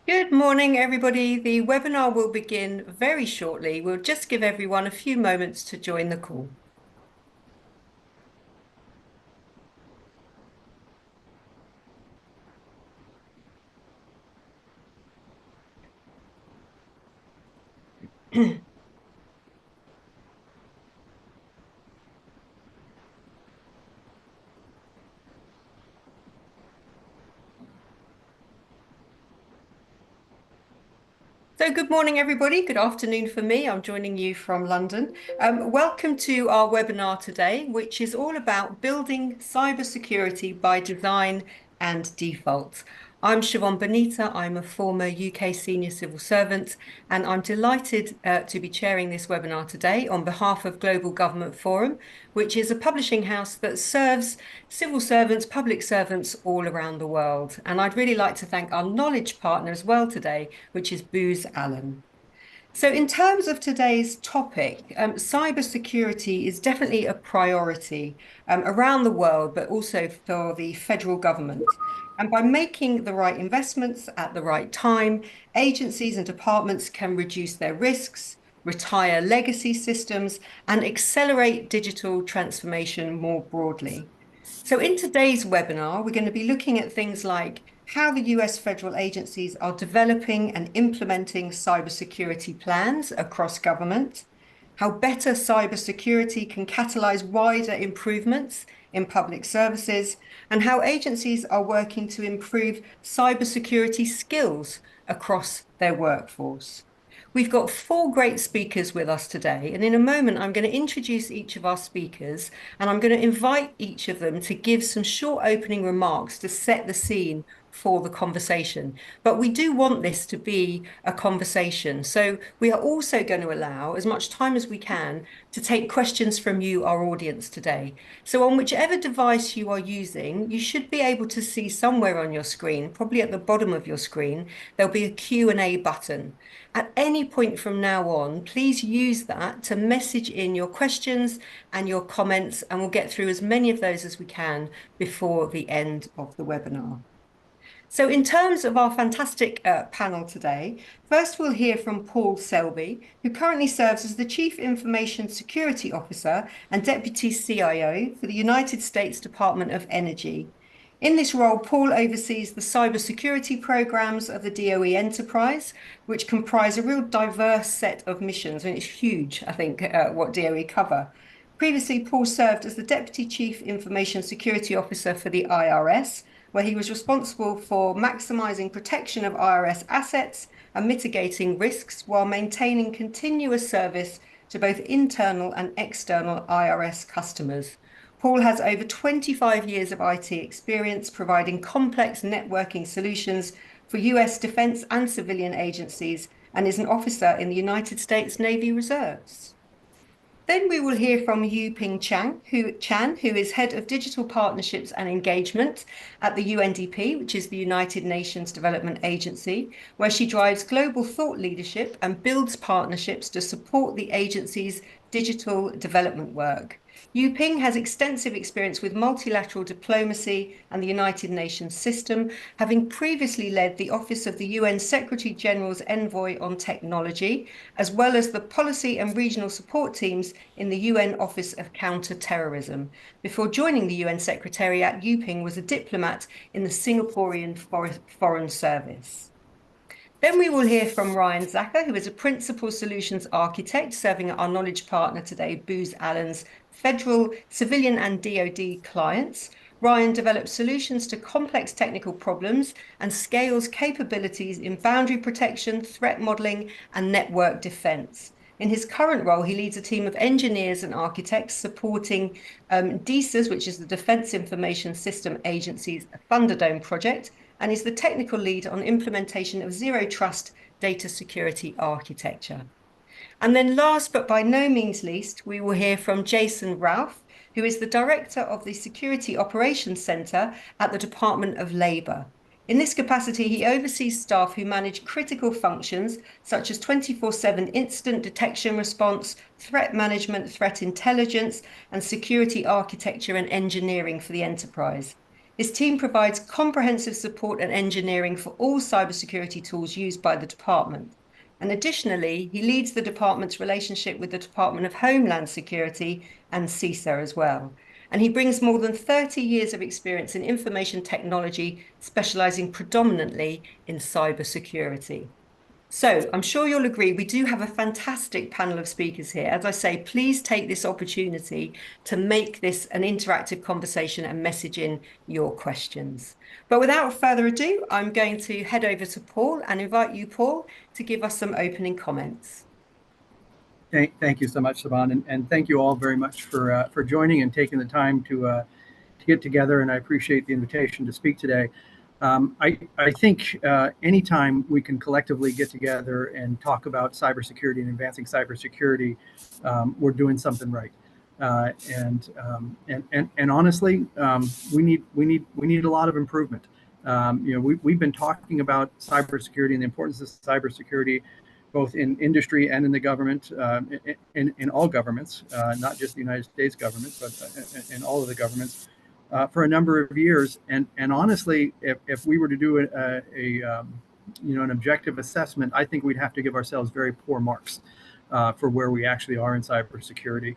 Good morning, everybody. The webinar will begin very shortly. We'll just give everyone a few moments to join the call. So good morning, everybody. Good afternoon for me. I'm joining you from London. Welcome to our webinar today, which is all about building cybersecurity by design and default. I'm Siobhan Bonita. I'm a former UK senior civil servant, and I'm delighted to be chairing this webinar today on behalf of Global Government Forum, which is a publishing house that serves civil servants, public servants all around the world. And I'd really like to thank our knowledge partner as well today, which is Booz Allen. So, in terms of today's topic, cybersecurity is definitely a priority around the world, but also for the federal government. And by making the right investments at the right time, agencies and departments can reduce their risks, retire legacy systems, and accelerate digital transformation more broadly. So, in today's webinar, we're going to be looking at things like how the US federal agencies are developing and implementing cybersecurity plans across government, how better cybersecurity can catalyze wider improvements in public services, and how agencies are working to improve cybersecurity skills across their workforce. We've got four great speakers with us today, and in a moment, I'm going to introduce each of our speakers and I'm going to invite each of them to give some short opening remarks to set the scene for the conversation. But we do want this to be a conversation. So we are also going to allow as much time as we can to take questions from you, our audience today. So on whichever device you are using, you should be able to see somewhere on your screen, probably at the bottom of your screen, there'll be a Q&A button. At any point from now on, please use that to message in your questions and your comments, and we'll get through as many of those as we can before the end of the webinar. So in terms of our fantastic panel today, first we'll hear from Paul Selby, who currently serves as the Chief Information Security Officer and Deputy CIO for the United States Department of Energy. In this role, Paul oversees the cybersecurity programs of the DOE enterprise, which comprise a real diverse set of missions. And it's huge, I think, what DOE cover. Previously, Paul served as the Deputy Chief Information Security Officer for the IRS, where he was responsible for maximizing protection of IRS assets and mitigating risks while maintaining continuous service to both internal and external IRS customers. Paul has over 25 years of IT experience providing complex networking solutions for US defense and civilian agencies and is an officer in the United States Navy Reserves. Then we will hear from Yuping Chan, who is Head of Digital Partnerships and Engagement at the UNDP, which is the United Nations Development Agency, where she drives global thought leadership and builds partnerships to support the agency's digital development work. Yuping has extensive experience with multilateral diplomacy and the United Nations system, having previously led the Office of the UN Secretary General's Envoy on Technology, as well as the policy and regional support teams in the UN Office of Counter-Terrorism. Before joining the UN Secretariat, Yuping was a diplomat in the Singaporean Foreign Service. Then we will hear from Ryan Zacher, who is a Principal Solutions Architect serving our knowledge partner today, Booz Allen's federal, civilian and DoD clients. Ryan develops solutions to complex technical problems and scales capabilities in boundary protection, threat modeling, and network defense. In his current role, he leads a team of engineers and architects supporting DISA's, which is the Defense Information System Agency's Thunderdome project, and is the technical lead on implementation of zero trust data security architecture. And then last but by no means least, we will hear from Jason Ralph, who is the director of the Security Operations Center at the Department of Labor. In this capacity, he oversees staff who manage critical functions such as 24/7 incident detection response, threat management, threat intelligence, and security architecture and engineering for the enterprise. His team provides comprehensive support and engineering for all cybersecurity tools used by the department. And additionally, he leads the department's relationship with the Department of Homeland Security and CISA as well. And he brings more than 30 years of experience in information technology, specializing predominantly in cybersecurity. So I'm sure you'll agree, we do have a fantastic panel of speakers here. As I say, please take this opportunity to make this an interactive conversation and message in your questions. But without further ado, I'm going to head over to Paul and invite you, Paul, to give us some opening comments. Thank you so much, Saban, and thank you all very much for joining and taking the time to get together. And I appreciate the invitation to speak today. I think anytime we can collectively get together and talk about cybersecurity and advancing cybersecurity, we're doing something right. And honestly, we need a lot of improvement. We've been talking about cybersecurity and the importance of cybersecurity, both in industry and in the government, in all governments, not just the United States government, but in all of the governments, for a number of years. And honestly, if we were to do an objective assessment, I think we'd have to give ourselves very poor marks for where we actually are in cybersecurity.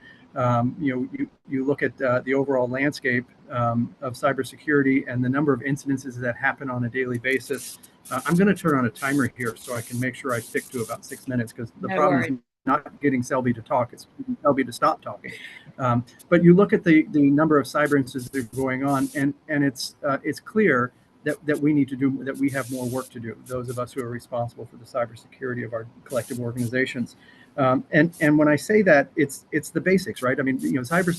You look at the overall landscape of cybersecurity and the number of incidences that happen on a daily basis. I'm going to turn on a timer here so I can make sure I stick to about 6 minutes, because the problem is not getting Selby to talk, it's Selby to stop talking. But you look at the number of cyber incidents that are going on, and it's clear that we need to do, that we have more work to do, those of us who are responsible for the cybersecurity of our collective organizations. And when I say that, it's the basics, right? I mean, cyber,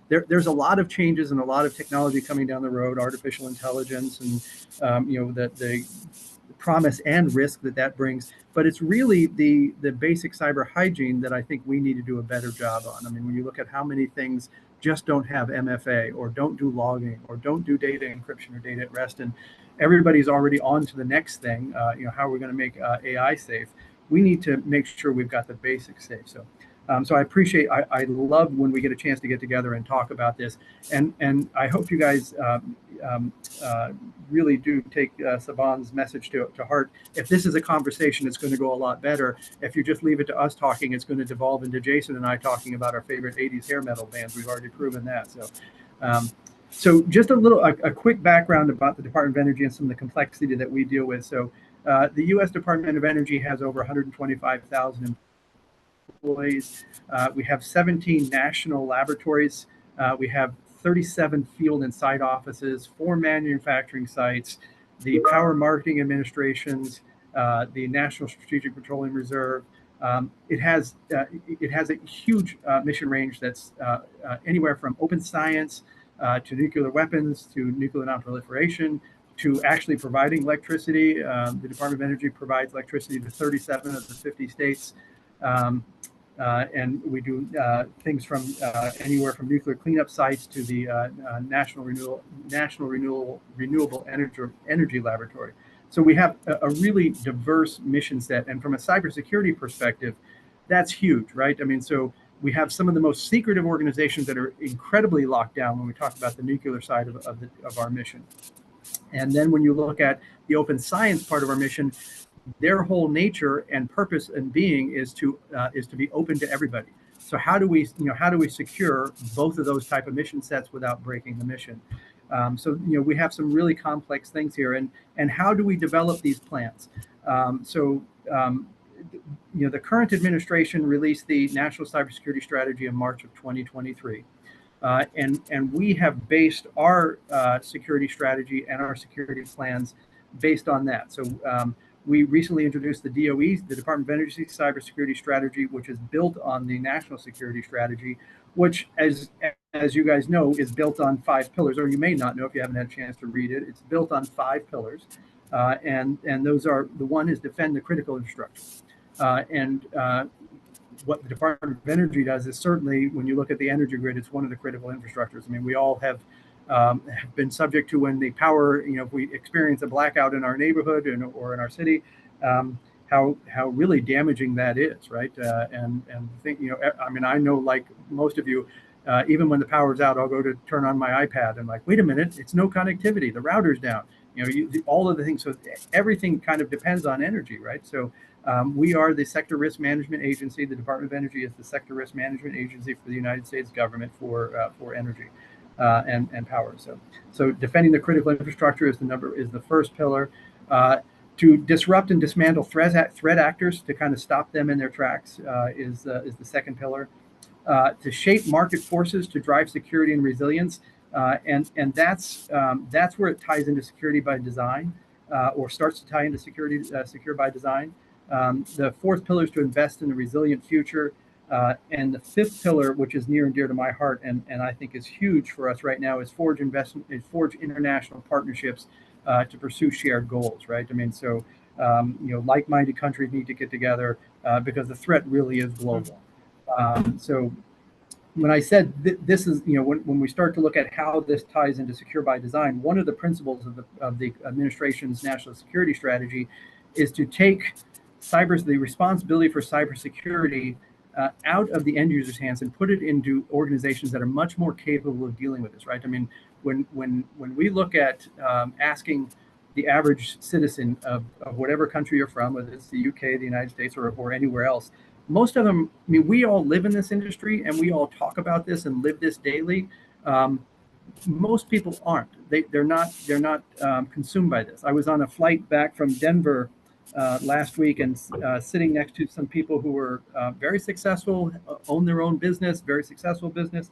there's a lot of changes and a lot of technology coming down the road, artificial intelligence, and the promise and risk that brings. But it's really the basic cyber hygiene that I think we need to do a better job on. I mean, when you look at how many things just don't have MFA, or don't do logging, or don't do data encryption or data at rest, and everybody's already on to the next thing, how are we going to make AI safe? We need to make sure we've got the basics safe. So I appreciate, I love when we get a chance to get together and talk about this. And I hope you guys really do take Saban's message to heart. If this is a conversation, it's going to go a lot better. If you just leave it to us talking, it's going to devolve into Jason and I talking about our favorite 80s hair metal bands. We've already proven that. So just a quick background about the Department of Energy and some of the complexity that we deal with. So the U.S. Department of Energy has over 125,000 employees. We have 17 national laboratories. We have 37 field and site offices, 4 manufacturing sites, the Power Marketing Administrations, the National Strategic Petroleum Reserve. It has a huge mission range that's anywhere from open science to nuclear weapons, to nuclear nonproliferation, to actually providing electricity. The Department of Energy provides electricity to 37 of the 50 states. And we do things from anywhere from nuclear cleanup sites to the National Renewable Energy Laboratory. So we have a really diverse mission set. And from a cybersecurity perspective, that's huge, right? I mean, so we have some of the most secretive organizations that are incredibly locked down when we talk about the nuclear side of our mission. And then when you look at the open science part of our mission, their whole nature and purpose and being is to be open to everybody. So how do we secure both of those type of mission sets without breaking the mission? So we have some really complex things here, and how do we develop these plans? The current administration released the National Cybersecurity Strategy in March of 2023. And we have based our security strategy and our security plans based on that. So we recently introduced the DOE, the Department of Energy Cybersecurity Strategy, which is built on the National Security Strategy, which, as you guys know, is built on 5 pillars, or you may not know if you haven't had a chance to read it. It's built on 5 pillars, and those are, the one is defend the critical infrastructure. What the Department of Energy does is, certainly when you look at the energy grid, it's one of the critical infrastructures. I mean, we all have been subject to, when the power, if we experience a blackout in our neighborhood or in our city, how really damaging that is, right? And think, I mean, I know, like most of you, Even when the power's out, I'll go to turn on my iPad and like, wait a minute, it's no connectivity. The router's down. All of the things. So everything kind of depends on energy, right? So we are the Sector Risk Management Agency. The Department of Energy is the Sector Risk Management Agency for the United States government for energy and power. So defending the critical infrastructure is the first pillar. To disrupt and dismantle threat actors to kind of stop them in their tracks is the second pillar. To shape market forces to drive security and resilience, and that's where it ties into security by design, or starts to tie into secure by design. The fourth pillar is to invest in a resilient future, and the fifth pillar, which is near and dear to my heart, and I think is huge for us right now, is forge international partnerships to pursue shared goals. Right? I mean, so like-minded countries need to get together because the threat really is global. So when I said this is, when we start to look at how this ties into secure by design, one of the principles of the administration's national security strategy is to take the responsibility for cybersecurity out of the end user's hands and put it into organizations that are much more capable of dealing with this. Right? I mean, when we look at asking the average citizen of whatever country you're from, whether it's the UK, the United States, or anywhere else, most of them, I mean, we all live in this industry and we all talk about this and live this daily. Most people aren't. They're not consumed by this. I was on a flight back from Denver last week and sitting next to some people who were very successful, own their own business, very successful business.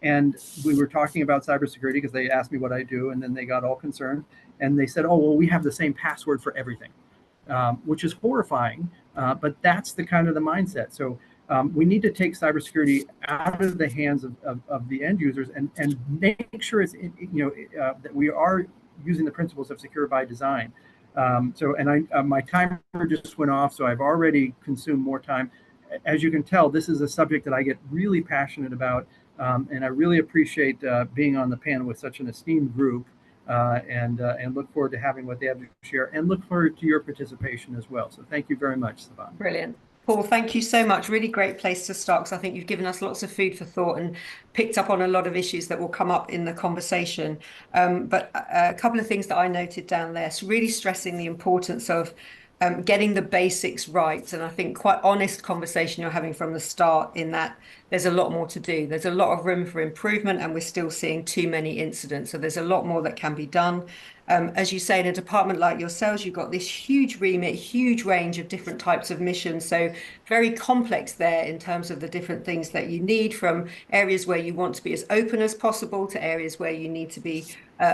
And we were talking about cybersecurity because they asked me what I do, and then they got all concerned. And they said, oh, well, we have the same password for everything, which is horrifying. But that's the kind of the mindset. So we need to take cybersecurity out of the hands of the end users and make sure it's that we are using the principles of secure by design. My timer just went off, so I've already consumed more time. As you can tell, this is a subject that I get really passionate about, and I really appreciate being on the panel with such an esteemed group. And look forward to having what they have to share, and look forward to your participation as well. So thank you very much, Sivan. Brilliant. Paul, thank you so much. Really great place to start, because I think you've given us lots of food for thought and picked up on a lot of issues that will come up in the conversation. But a couple of things that I noted down there, so really stressing the importance of getting the basics right. And I think quite honest conversation you're having from the start, in that there's a lot more to do. There's a lot of room for improvement, and we're still seeing too many incidents. So there's a lot more that can be done. As you say, in a department like yourselves, you've got this huge remit, huge range of different types of missions. So very complex there in terms of the different things that you need, from areas where you want to be as open as possible to areas where you need to be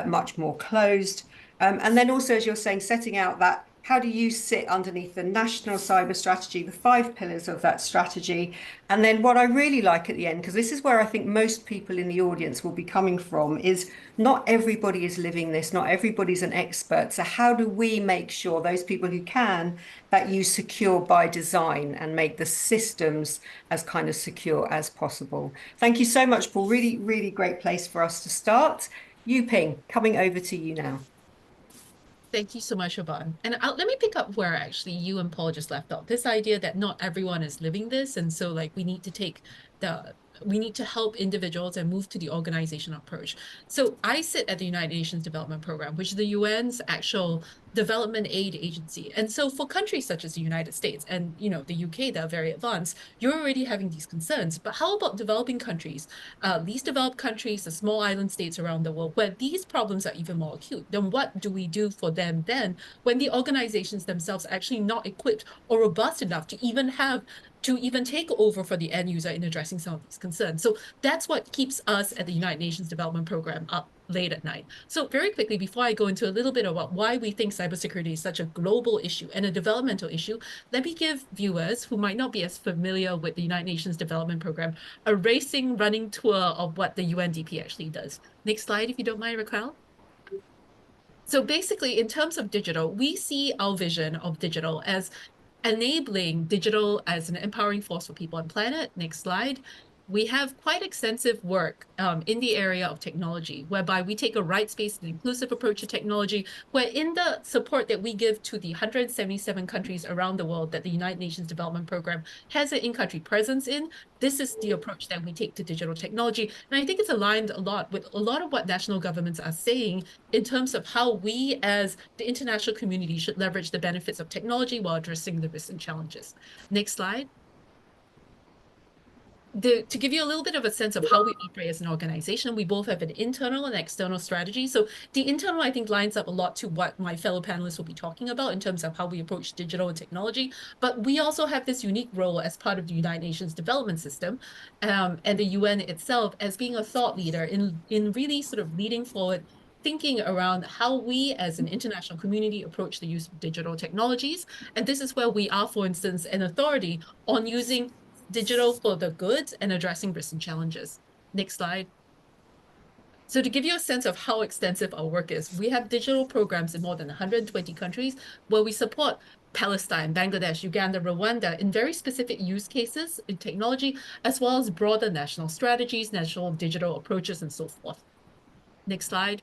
much more closed. And then also, as you're saying, setting out that, how do you sit underneath the national cyber strategy, the 5 pillars of that strategy? And then what I really like at the end, because this is where I think most people in the audience will be coming from, is not everybody is living this, not everybody's an expert. So how do we make sure, those people who can, that you secure by design and make the systems as kind of secure as possible? Thank you so much, Paul. Really, really great place for us to start. Yuping, coming over to you now. Thank you so much, Siobhan. And let me pick up where actually you and Paul just left off. This idea that not everyone is living this. And so like we need to help individuals and move to the organizational approach. So I sit at the United Nations Development Program, which is the UN's actual development aid agency. And so for countries such as the United States and the UK that are very advanced, you're already having these concerns. But how about developing countries, least developed countries, the small island states around the world, where these problems are even more acute? Then what do we do for them then, when the organizations themselves are actually not equipped or robust enough to even take over for the end user in addressing some of these concerns? So that's what keeps us at the United Nations Development Program up late at night. So very quickly, before I go into a little bit about why we think cybersecurity is such a global issue and a developmental issue, let me give viewers who might not be as familiar with the United Nations Development Program a running tour of what the UNDP actually does. Next slide, if you don't mind, Raquel. So basically, in terms of digital, we see our vision of digital as enabling digital as an empowering force for people on planet. Next slide. we have quite extensive work in the area of technology, whereby we take a rights-based and inclusive approach to technology, where in the support that we give to the 177 countries around the world that the United Nations Development Program has an in-country presence in, this is the approach that we take to digital technology. And I think it's aligned a lot with a lot of what national governments are saying in terms of how we as the international community should leverage the benefits of technology while addressing the risks and challenges. Next slide. To give you a little bit of a sense of how we operate as an organization, we both have an internal and external strategy. So the internal, I think, lines up a lot to what my fellow panelists will be talking about in terms of how we approach digital and technology. But we also have this unique role as part of the United Nations Development System and the UN itself as being a thought leader in really sort of leading forward thinking around how we as an international community approach the use of digital technologies. And this is where we are, for instance, an authority on using digital for the good and addressing risks and challenges. Next slide. So to give you a sense of how extensive our work is, we have digital programs in more than 120 countries where we support Palestine, Bangladesh, Uganda, Rwanda in very specific use cases in technology, as well as broader national strategies, national digital approaches, and so forth. Next slide.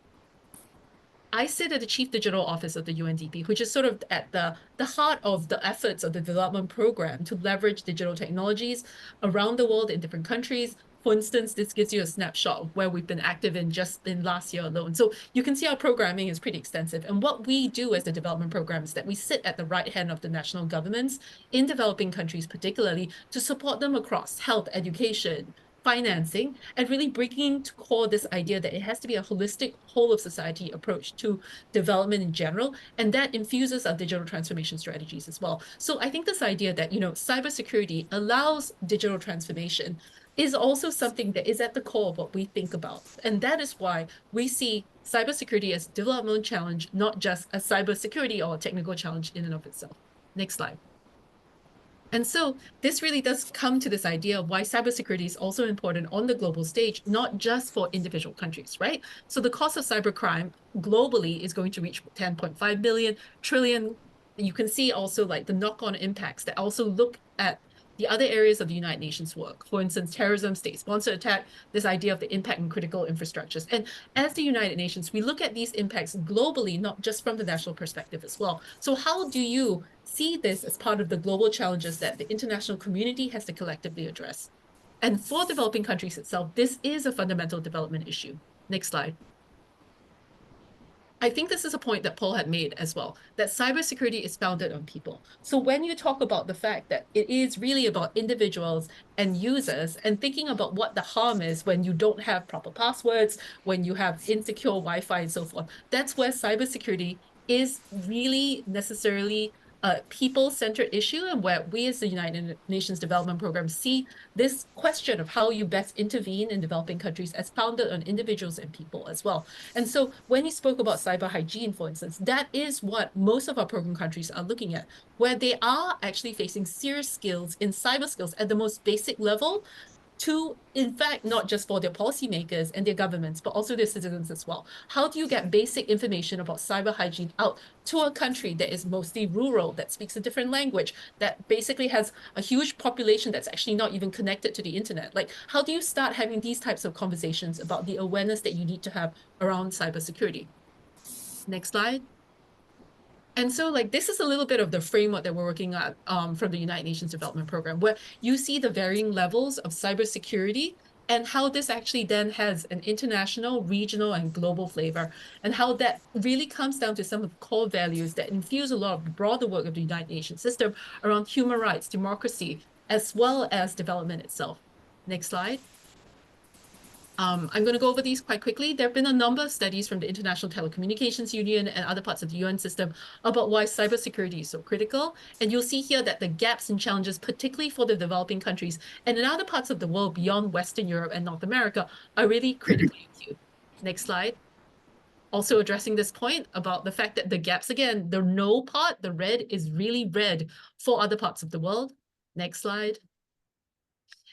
I sit at the Chief Digital Office of the UNDP, which is sort of at the heart of the efforts of the development program to leverage digital technologies around the world in different countries. For instance, this gives you a snapshot of where we've been active in just in last year alone. So you can see our programming is pretty extensive. And what we do as the development program is that we sit at the right hand of the national governments in developing countries, particularly to support them across health, education, financing, and really bringing to core this idea that it has to be a holistic, whole of society approach to development in general, and that infuses our digital transformation strategies as well. So I think this idea that, cybersecurity allows digital transformation is also something that is at the core of what we think about. And that is why we see cybersecurity as a developmental challenge, not just a cybersecurity or a technical challenge in and of itself. Next slide. And so this really does come to this idea of why cybersecurity is also important on the global stage, not just for individual countries, right? So the cost of cybercrime globally is going to reach 10.5 trillion. You can see also like the knock-on impacts that also look at the other areas of the United Nations work. For instance, terrorism, state-sponsored attack, this idea of the impact on critical infrastructures. And as the United Nations, we look at these impacts globally, not just from the national perspective as well. So how do you see this as part of the global challenges that the international community has to collectively address? And for developing countries itself, this is a fundamental development issue. Next slide. I think this is a point that Paul had made as well, that cybersecurity is founded on people. So when you talk about the fact that it is really about individuals and users and thinking about what the harm is when you don't have proper passwords, when you have insecure Wi-Fi and so forth, that's where cybersecurity is really necessarily a people-centered issue, and where we as the United Nations Development Program see this question of how you best intervene in developing countries as founded on individuals and people as well. And so when you spoke about cyber hygiene, for instance, that is what most of our program countries are looking at, where they are actually facing serious skills in cyber skills at the most basic level to, in fact, not just for their policymakers and their governments, but also their citizens as well. How do you get basic information about cyber hygiene out to a country that is mostly rural, that speaks a different language, that basically has a huge population that's actually not even connected to the internet? Like, how do you start having these types of conversations about the awareness that you need to have around cybersecurity? Next slide. And so like this is a little bit of the framework that we're working at from the United Nations Development Program, where you see the varying levels of cybersecurity and how this actually then has an international, regional, and global flavor, and how that really comes down to some of the core values that infuse a lot of the broader work of the United Nations system around human rights, democracy, as well as development itself. Next slide. I'm going to go over these quite quickly. There have been a number of studies from the International Telecommunications Union and other parts of the UN system about why cybersecurity is so critical. And you'll see here that the gaps and challenges, particularly for the developing countries and in other parts of the world beyond Western Europe and North America, are really critically acute. Next slide. Also addressing this point about the fact that the gaps, again, the no part, the red is really red for other parts of the world. Next slide.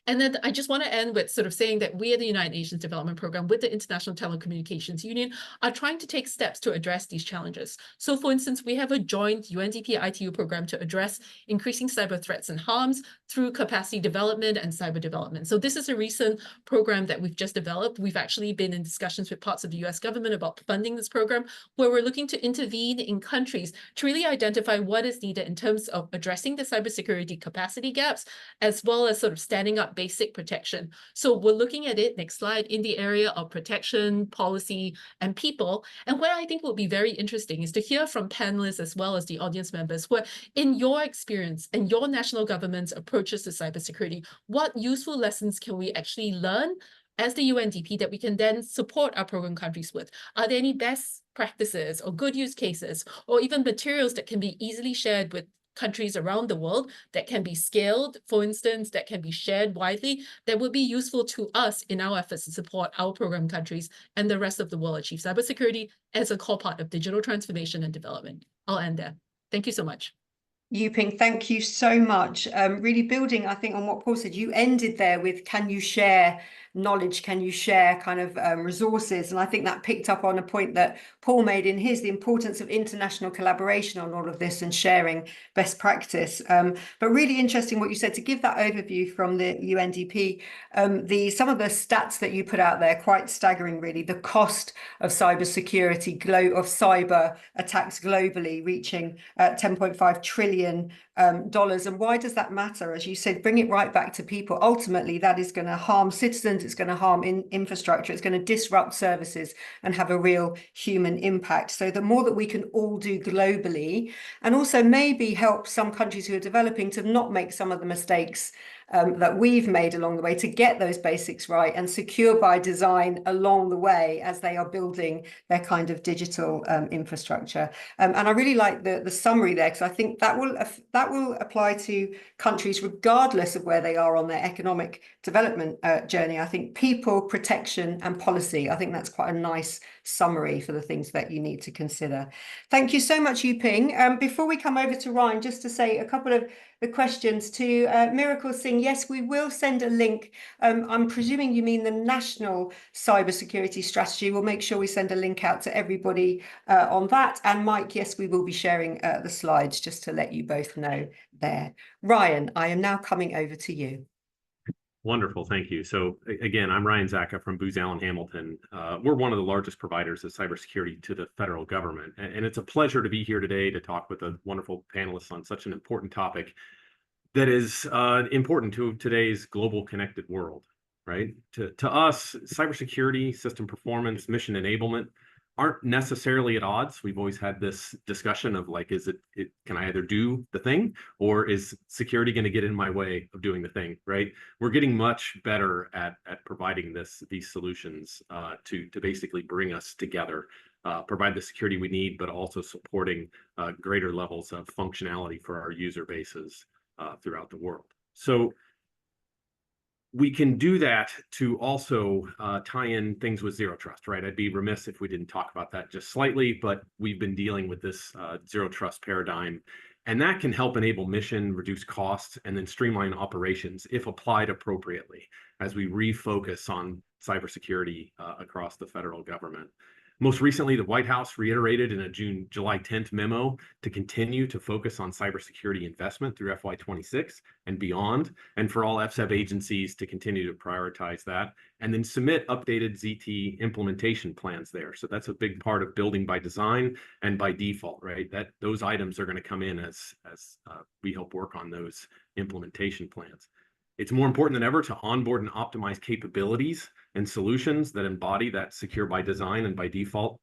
And then I just want to end with sort of saying that we at the United Nations Development Programme with the International Telecommunications Union are trying to take steps to address these challenges. So for instance, we have a joint UNDP ITU program to address increasing cyber threats and harms through capacity development and cyber development. So this is a recent program that we've just developed. We've actually been in discussions with parts of the US government about funding this program, where we're looking to intervene in countries to really identify what is needed in terms of addressing the cybersecurity capacity gaps, as well as sort of standing up basic protection. So we're looking at it, next slide, in the area of protection, policy, and people. And what I think will be very interesting is to hear from panelists as well as the audience members, where in your experience and your national government's approaches to cybersecurity, what useful lessons can we actually learn as the UNDP that we can then support our program countries with? Are there any best practices or good use cases or even materials that can be easily shared with countries around the world that can be scaled, for instance, that can be shared widely, that would be useful to us in our efforts to support our program countries and the rest of the world achieve cybersecurity as a core part of digital transformation and development? I'll end there. Thank you so much. Yuping, thank you so much. Really building, I think, on what Paul said, you ended there with, can you share knowledge? Can you share kind of resources? And I think that picked up on a point that Paul made in his, the importance of international collaboration on all of this and sharing best practice. But really interesting what you said, to give that overview from the UNDP. Some of the stats that you put out there, quite staggering, really. The cost of cybersecurity, of cyber attacks globally, reaching $10.5 trillion. And why does that matter? As you said, bring it right back to people. Ultimately, that is going to harm citizens, it's going to harm infrastructure, it's going to disrupt services and have a real human impact. So the more that we can all do globally, and also maybe help some countries who are developing to not make some of the mistakes that we've made along the way, to get those basics right and secure by design along the way as they are building their kind of digital infrastructure. And I really like the summary there, because I think that will apply to countries regardless of where they are on their economic development journey. I think people, protection, and policy, I think that's quite a nice summary for the things that you need to consider. Thank you so much, Yuping. Before we come over to Ryan, just to say a couple of the questions to Miracle Singh. Yes, we will send a link. I'm presuming you mean the National Cybersecurity Strategy. We'll make sure we send a link out to everybody on that. And Mike, yes, we will be sharing the slides, just to let you both know there. Ryan, I am now coming over to you. Wonderful, thank you. So again, I'm Ryan Zacka from Booz Allen Hamilton. We're one of the largest providers of cybersecurity to the federal government. And it's a pleasure to be here today to talk with a wonderful panelist on such an important topic that is important to today's global connected world, right? To us, cybersecurity, system performance, mission enablement aren't necessarily at odds. We've always had this discussion of like, can I either do the thing, or is security going to get in my way of doing the thing, right? We're getting much better at providing these solutions to basically bring us together, provide the security we need, but also supporting greater levels of functionality for our user bases throughout the world. So we can do that to also tie in things with zero trust, right? I'd be remiss if we didn't talk about that just slightly, but we've been dealing with this zero trust paradigm, and that can help enable mission, reduce costs, and then streamline operations if applied appropriately as we refocus on cybersecurity across the federal government. Most recently, the White House reiterated in a July 10th memo to continue to focus on cybersecurity investment through FY26 and beyond, and for all FCEB agencies to continue to prioritize that, and then submit updated ZT implementation plans there. So that's a big part of building by design and by default, right? Those items are going to come in as we help work on those implementation plans. It's more important than ever to onboard and optimize capabilities and solutions that embody that secure by design and by default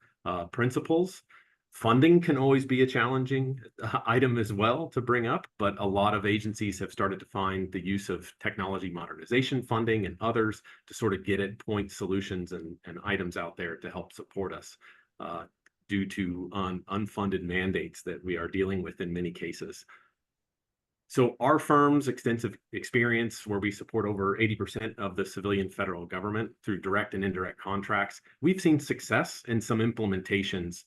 principles. Funding can always be a challenging item as well to bring up, but a lot of agencies have started to find the use of technology modernization funding and others to sort of get at point solutions and items out there to help support us due to unfunded mandates that we are dealing with in many cases. So our firm's extensive experience, where we support over 80% of the civilian federal government through direct and indirect contracts, we've seen success in some implementations,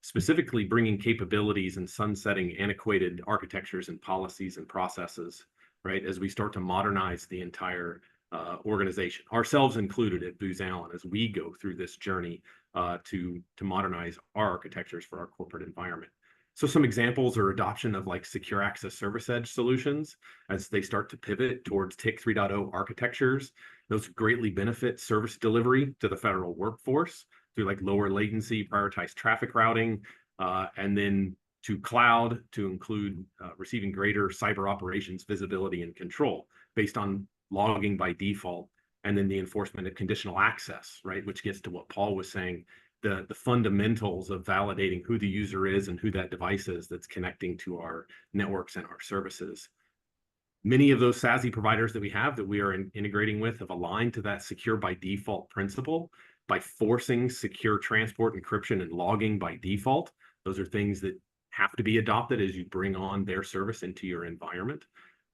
specifically bringing capabilities and sunsetting antiquated architectures and policies and processes right? As we start to modernize the entire organization, ourselves included at Booz Allen, as we go through this journey to modernize our architectures for our corporate environment. So some examples are adoption of like secure access service edge solutions as they start to pivot towards TIC 3.0 architectures. Those greatly benefit service delivery to the federal workforce through like lower latency, prioritized traffic routing, and then to cloud to include receiving greater cyber operations visibility and control based on logging by default, and then the enforcement of conditional access, right? Which gets to what Paul was saying, the fundamentals of validating who the user is and who that device is that's connecting to our networks and our services. Many of those SASE providers that we have that we are integrating with have aligned to that secure by default principle by forcing secure transport, encryption, and logging by default. Those are things that have to be adopted as you bring on their service into your environment.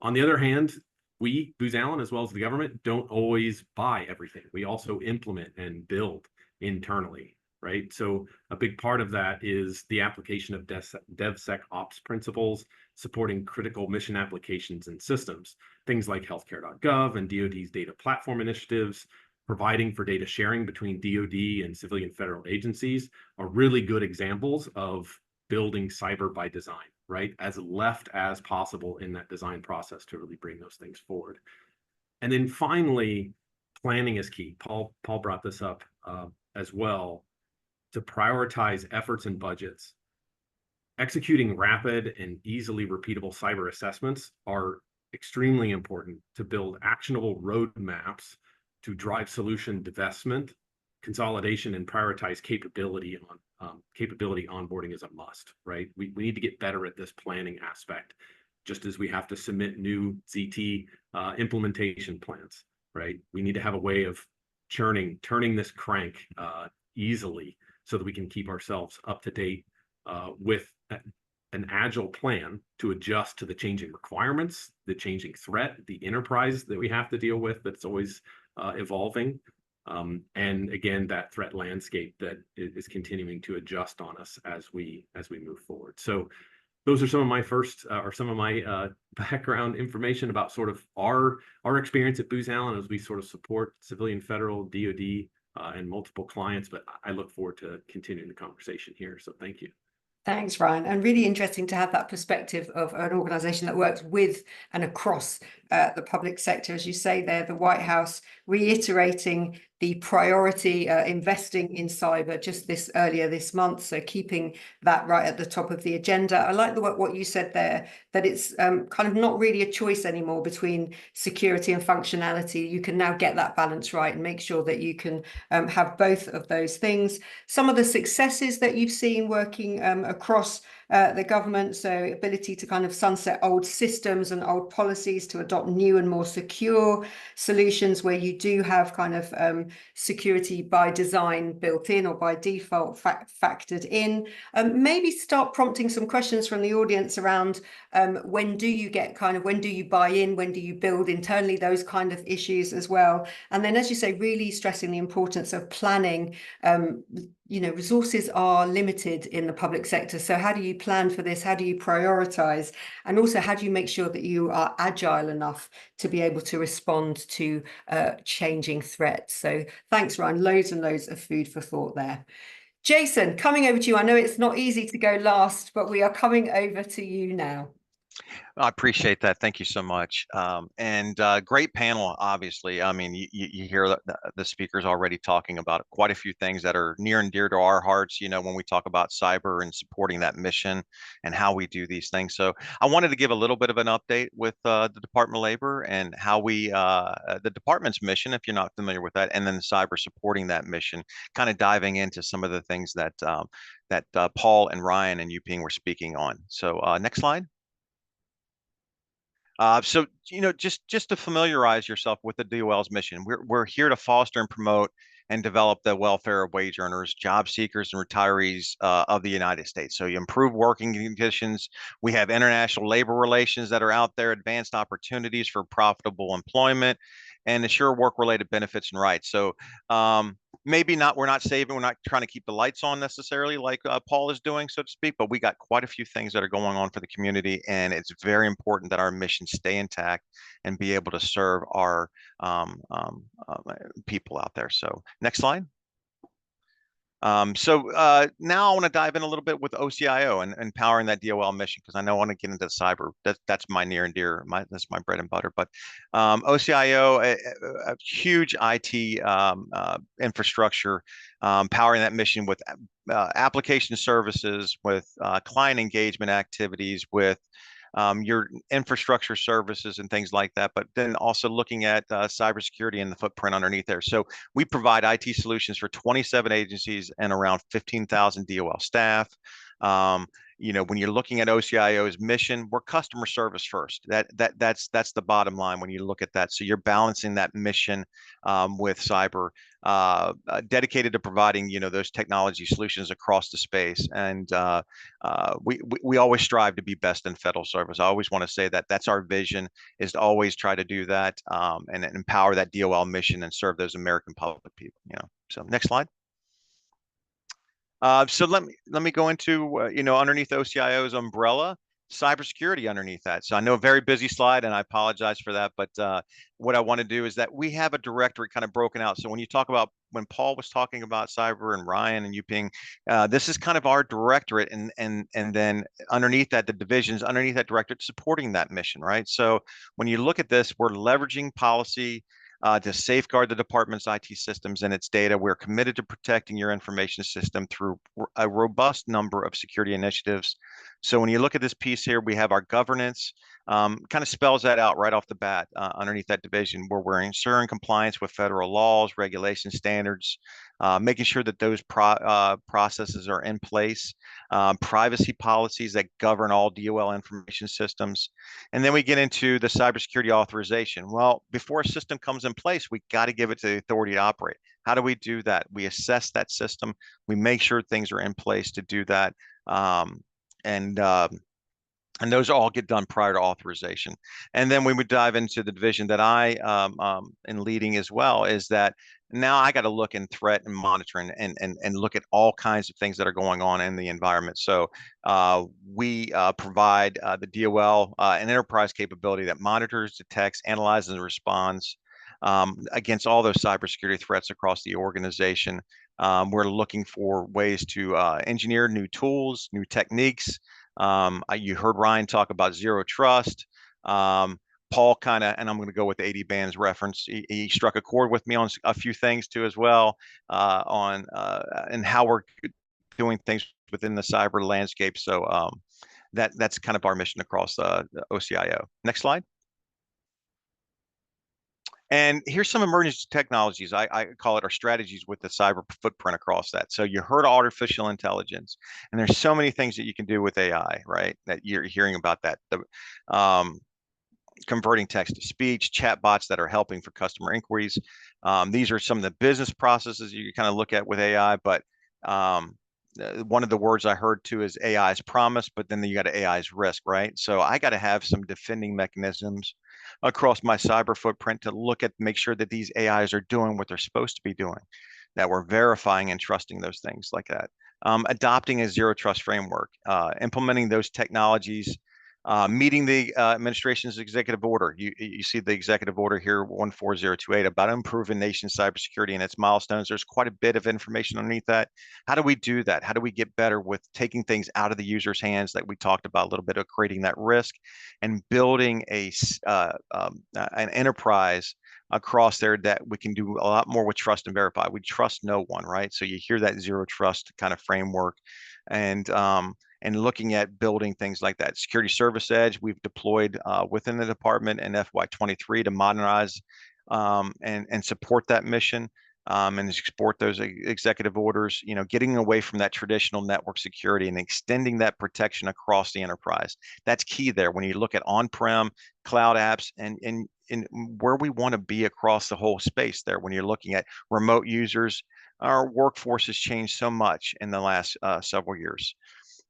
On the other hand, we, Booz Allen, as well as the government, don't always buy everything. We also implement and build internally, right? So a big part of that is the application of DevSecOps principles, supporting critical mission applications and systems, things like healthcare.gov and DoD's data platform initiatives, providing for data sharing between DoD and civilian federal agencies are really good examples of building cyber by design, right? As left as possible in that design process to really bring those things forward. And then finally, planning is key. Paul brought this up as well, to prioritize efforts and budgets. Executing rapid and easily repeatable cyber assessments are extremely important to build actionable roadmaps to drive solution divestment, consolidation, and prioritize capability onboarding is a must, right? We need to get better at this planning aspect, just as we have to submit new ZT implementation plans, right? We need to have a way of turning this crank easily so that we can keep ourselves up to date with an agile plan to adjust to the changing requirements, the changing threat, the enterprise that we have to deal with that's always evolving. And again, that threat landscape that is continuing to adjust on us as we move forward. So those are some of my background information about sort of our experience at Booz Allen as we sort of support civilian, federal, DoD, and multiple clients. But I look forward to continuing the conversation here. So thank you. Thanks, Ryan. And really interesting to have that perspective of an organization that works with and across the public sector. As you say there, the White House reiterating the priority investing in cyber just earlier this month. So keeping that right at the top of the agenda. I like what you said there, that it's kind of not really a choice anymore between security and functionality. You can now get that balance right and make sure that you can have both of those things. Some of the successes that you've seen working across the government, so ability to kind of sunset old systems and old policies to adopt new and more secure solutions where you do have kind of security by design built in or by default factored in. Maybe start prompting some questions from the audience around when do you buy in, when do you build internally, those kind of issues as well. And then, as you say, really stressing the importance of planning. Resources are limited in the public sector. So how do you plan for this? How do you prioritize? And also, how do you make sure that you are agile enough to be able to respond to changing threats? So thanks, Ryan. Loads and loads of food for thought there. Jason, coming over to you. I know it's not easy to go last, but we are coming over to you now. I appreciate that. Thank you so much. And great panel, obviously. I mean, you hear the speakers already talking about quite a few things that are near and dear to our hearts, when we talk about cyber and supporting that mission and how we do these things. So I wanted to give a little bit of an update with the Department of Labor and how the department's mission, if you're not familiar with that, and then cyber supporting that mission, kind of diving into some of the things that Paul and Ryan and Yuping were speaking on. So next slide. So, just to familiarize yourself with the DOL's mission, we're here to foster and promote and develop the welfare of wage earners, job seekers, and retirees of the United States. So you improve working conditions. We have international labor relations that are out there, advanced opportunities for profitable employment, and assure work-related benefits and rights. So maybe not, we're not saving, we're not trying to keep the lights on necessarily like Paul is doing, so to speak, but we got quite a few things that are going on for the community, and it's very important that our mission stay intact and be able to serve our people out there. So next slide. Now I want to dive in a little bit with OCIO and empowering that DOL mission, because I know I want to get into cyber. That's my near and dear. That's my bread and butter. But OCIO, a huge IT infrastructure, powering that mission with application services, with client engagement activities, with your infrastructure services and things like that, but then also looking at cybersecurity and the footprint underneath there. So we provide IT solutions for 27 agencies and around 15,000 DOL staff. When you're looking at OCIO's mission, we're customer service first. That's the bottom line when you look at that. So you're balancing that mission with cyber, dedicated to providing those technology solutions across the space. And we always strive to be best in federal service. I always want to say that that's our vision, is to always try to do that and empower that DOL mission and serve those American public people. So next slide. So let me go into underneath OCIO's umbrella, cybersecurity underneath that. So I know a very busy slide, and I apologize for that. But what I want to do is that we have a directory kind of broken out. So when you talk about, when Paul was talking about cyber and Ryan and Yuping, this is kind of our directorate, and then underneath that, the divisions underneath that directorate supporting that mission, right? So when you look at this, we're leveraging policy to safeguard the department's IT systems and its data. We're committed to protecting your information system through a robust number of security initiatives. So when you look at this piece here, we have our governance, kind of spells that out right off the bat underneath that division, where we're ensuring compliance with federal laws, regulation standards, making sure that those processes are in place, privacy policies that govern all DOL information systems. And then we get into the cybersecurity authorization. Well, before a system comes in place, we got to give it to the authority to operate. How do we do that? We assess that system. We make sure things are in place to do that. And those all get done prior to authorization. And then we would dive into the division that I am leading as well, is that now I got to look in threat and monitoring and look at all kinds of things that are going on in the environment. So we provide the DOL an enterprise capability that monitors, detects, analyzes, and responds against all those cybersecurity threats across the organization. We're looking for ways to engineer new tools, new techniques. You heard Ryan talk about zero trust. Paul kind of, and I'm going to go with the 80 bands reference. He struck a chord with me on a few things too as well, and how we're doing things within the cyber landscape. So that's kind of our mission across the OCIO. Next slide. And here's some emerging technologies. I call it our strategies with the cyber footprint across that. So you heard artificial intelligence, and there's so many things that you can do with AI, right? That you're hearing about that. Converting text to speech, chatbots that are helping for customer inquiries. These are some of the business processes you can kind of look at with AI, but one of the words I heard too is AI's promise, but then you got AI's risk, right? So I got to have some defending mechanisms across my cyber footprint to make sure that these AIs are doing what they're supposed to be doing, that we're verifying and trusting those things like that. Adopting a zero trust framework, implementing those technologies, meeting the administration's executive order. You see the executive order here, 14028, about improving nation cybersecurity and its milestones. There's quite a bit of information underneath that. How do we do that? How do we get better with taking things out of the user's hands that we talked about a little bit of creating that risk and building an enterprise across there that we can do a lot more with trust and verify. We trust no one, right? So you hear that zero trust kind of framework, and looking at building things like that. Security Service Edge, we've deployed within the department in FY23 to modernize and support that mission and support those executive orders, getting away from that traditional network security and extending that protection across the enterprise. That's key there when you look at on-prem, cloud apps, and where we want to be across the whole space there. When you're looking at remote users, our workforce has changed so much in the last several years.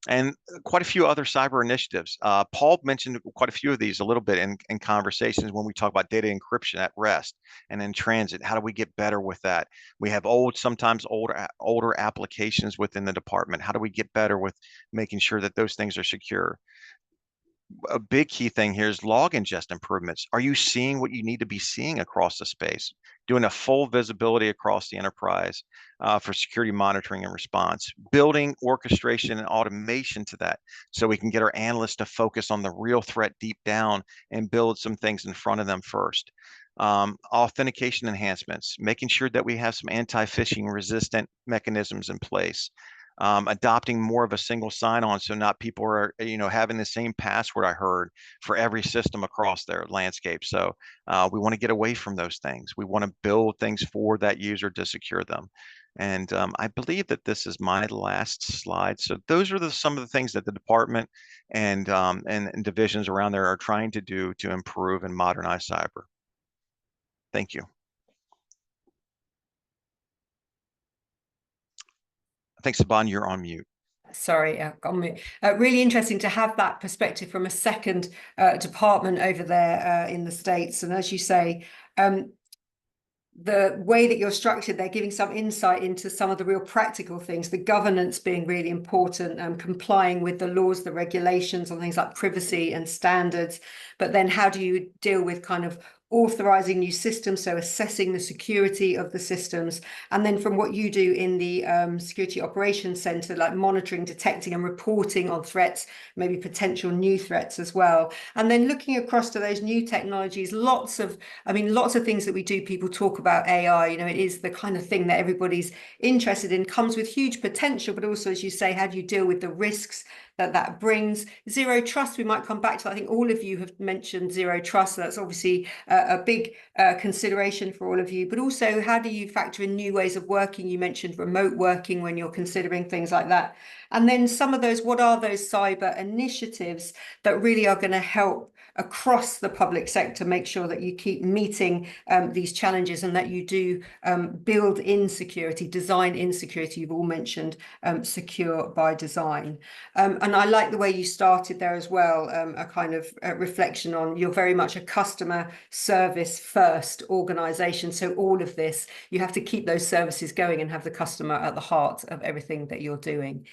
and quite a few other cyber initiatives. Paul mentioned quite a few of these a little bit in conversations when we talk about data encryption at rest and in transit. How do we get better with that? We have sometimes older applications within the department. How do we get better with making sure that those things are secure? A big key thing here is log ingest improvements. Are you seeing what you need to be seeing across the space? Doing a full visibility across the enterprise for security monitoring and response. Building orchestration and automation to that so we can get our analysts to focus on the real threat deep down and build some things in front of them first. Authentication enhancements, making sure that we have some anti-phishing resistant mechanisms in place. Adopting more of a single sign-on, so not people are having the same password, I heard, for every system across their landscape. So we want to get away from those things. We want to build things for that user to secure them. And I believe that this is my last slide. So those are some of the things that the department and divisions around there are trying to do to improve and modernize cyber. Thank you. Thanks, Saban, you're on mute. Sorry, on mute. Really interesting to have that perspective from a second department over there in the States. And as you say, the way that you're structured, they're giving some insight into some of the real practical things, the governance being really important, complying with the laws, the regulations on things like privacy and standards. But then how do you deal with kind of authorizing new systems, so assessing the security of the systems, and then from what you do in the Security Operations Center, like monitoring, detecting and reporting on threats, maybe potential new threats as well. And then looking across to those new technologies, lots of things that we do, people talk about AI, it is the kind of thing that everybody's interested in, comes with huge potential, but also, as you say, how do you deal with the risks that brings? Zero trust, we might come back to. I think all of you have mentioned zero trust. So that's obviously a big consideration for all of you, but also how do you factor in new ways of working? You mentioned remote working when you're considering things like that. And then some of those, what are those cyber initiatives that really are going to help across the public sector make sure that you keep meeting these challenges and that you do build in security, design in security? You've all mentioned secure by design. And I like the way you started there as well, a kind of reflection on you're very much a customer service first organization. So all of this, you have to keep those services going and have the customer at the heart of everything that you're doing.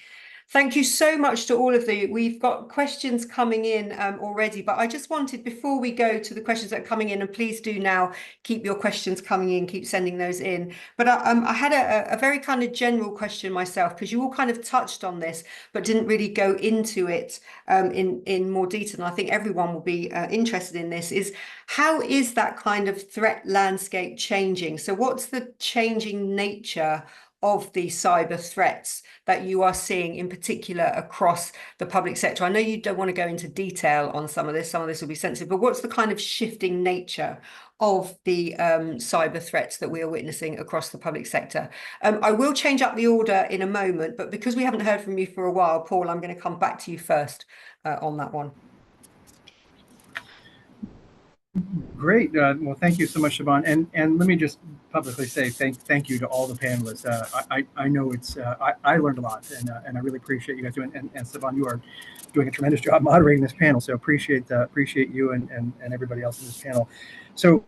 Thank you so much to all of you. We've got questions coming in already, but I just wanted, before we go to the questions that are coming in, and please do now keep your questions coming in, keep sending those in. But I had a very kind of general question myself, because you all kind of touched on this, but didn't really go into it in more detail. And I think everyone will be interested in this, is how is that kind of threat landscape changing? So what's the changing nature of the cyber threats that you are seeing in particular across the public sector? I know you don't want to go into detail on some of this will be sensitive, but what's the kind of shifting nature of the cyber threats that we are witnessing across the public sector? I will change up the order in a moment, but because we haven't heard from you for a while, Paul, I'm going to come back to you first on that one. Great. Well, thank you so much, Siobhan. And let me just publicly say thank you to all the panelists. I know I learned a lot, and I really appreciate you guys doing. And Siobhan, you are doing a tremendous job moderating this panel. So appreciate you and everybody else in this panel. So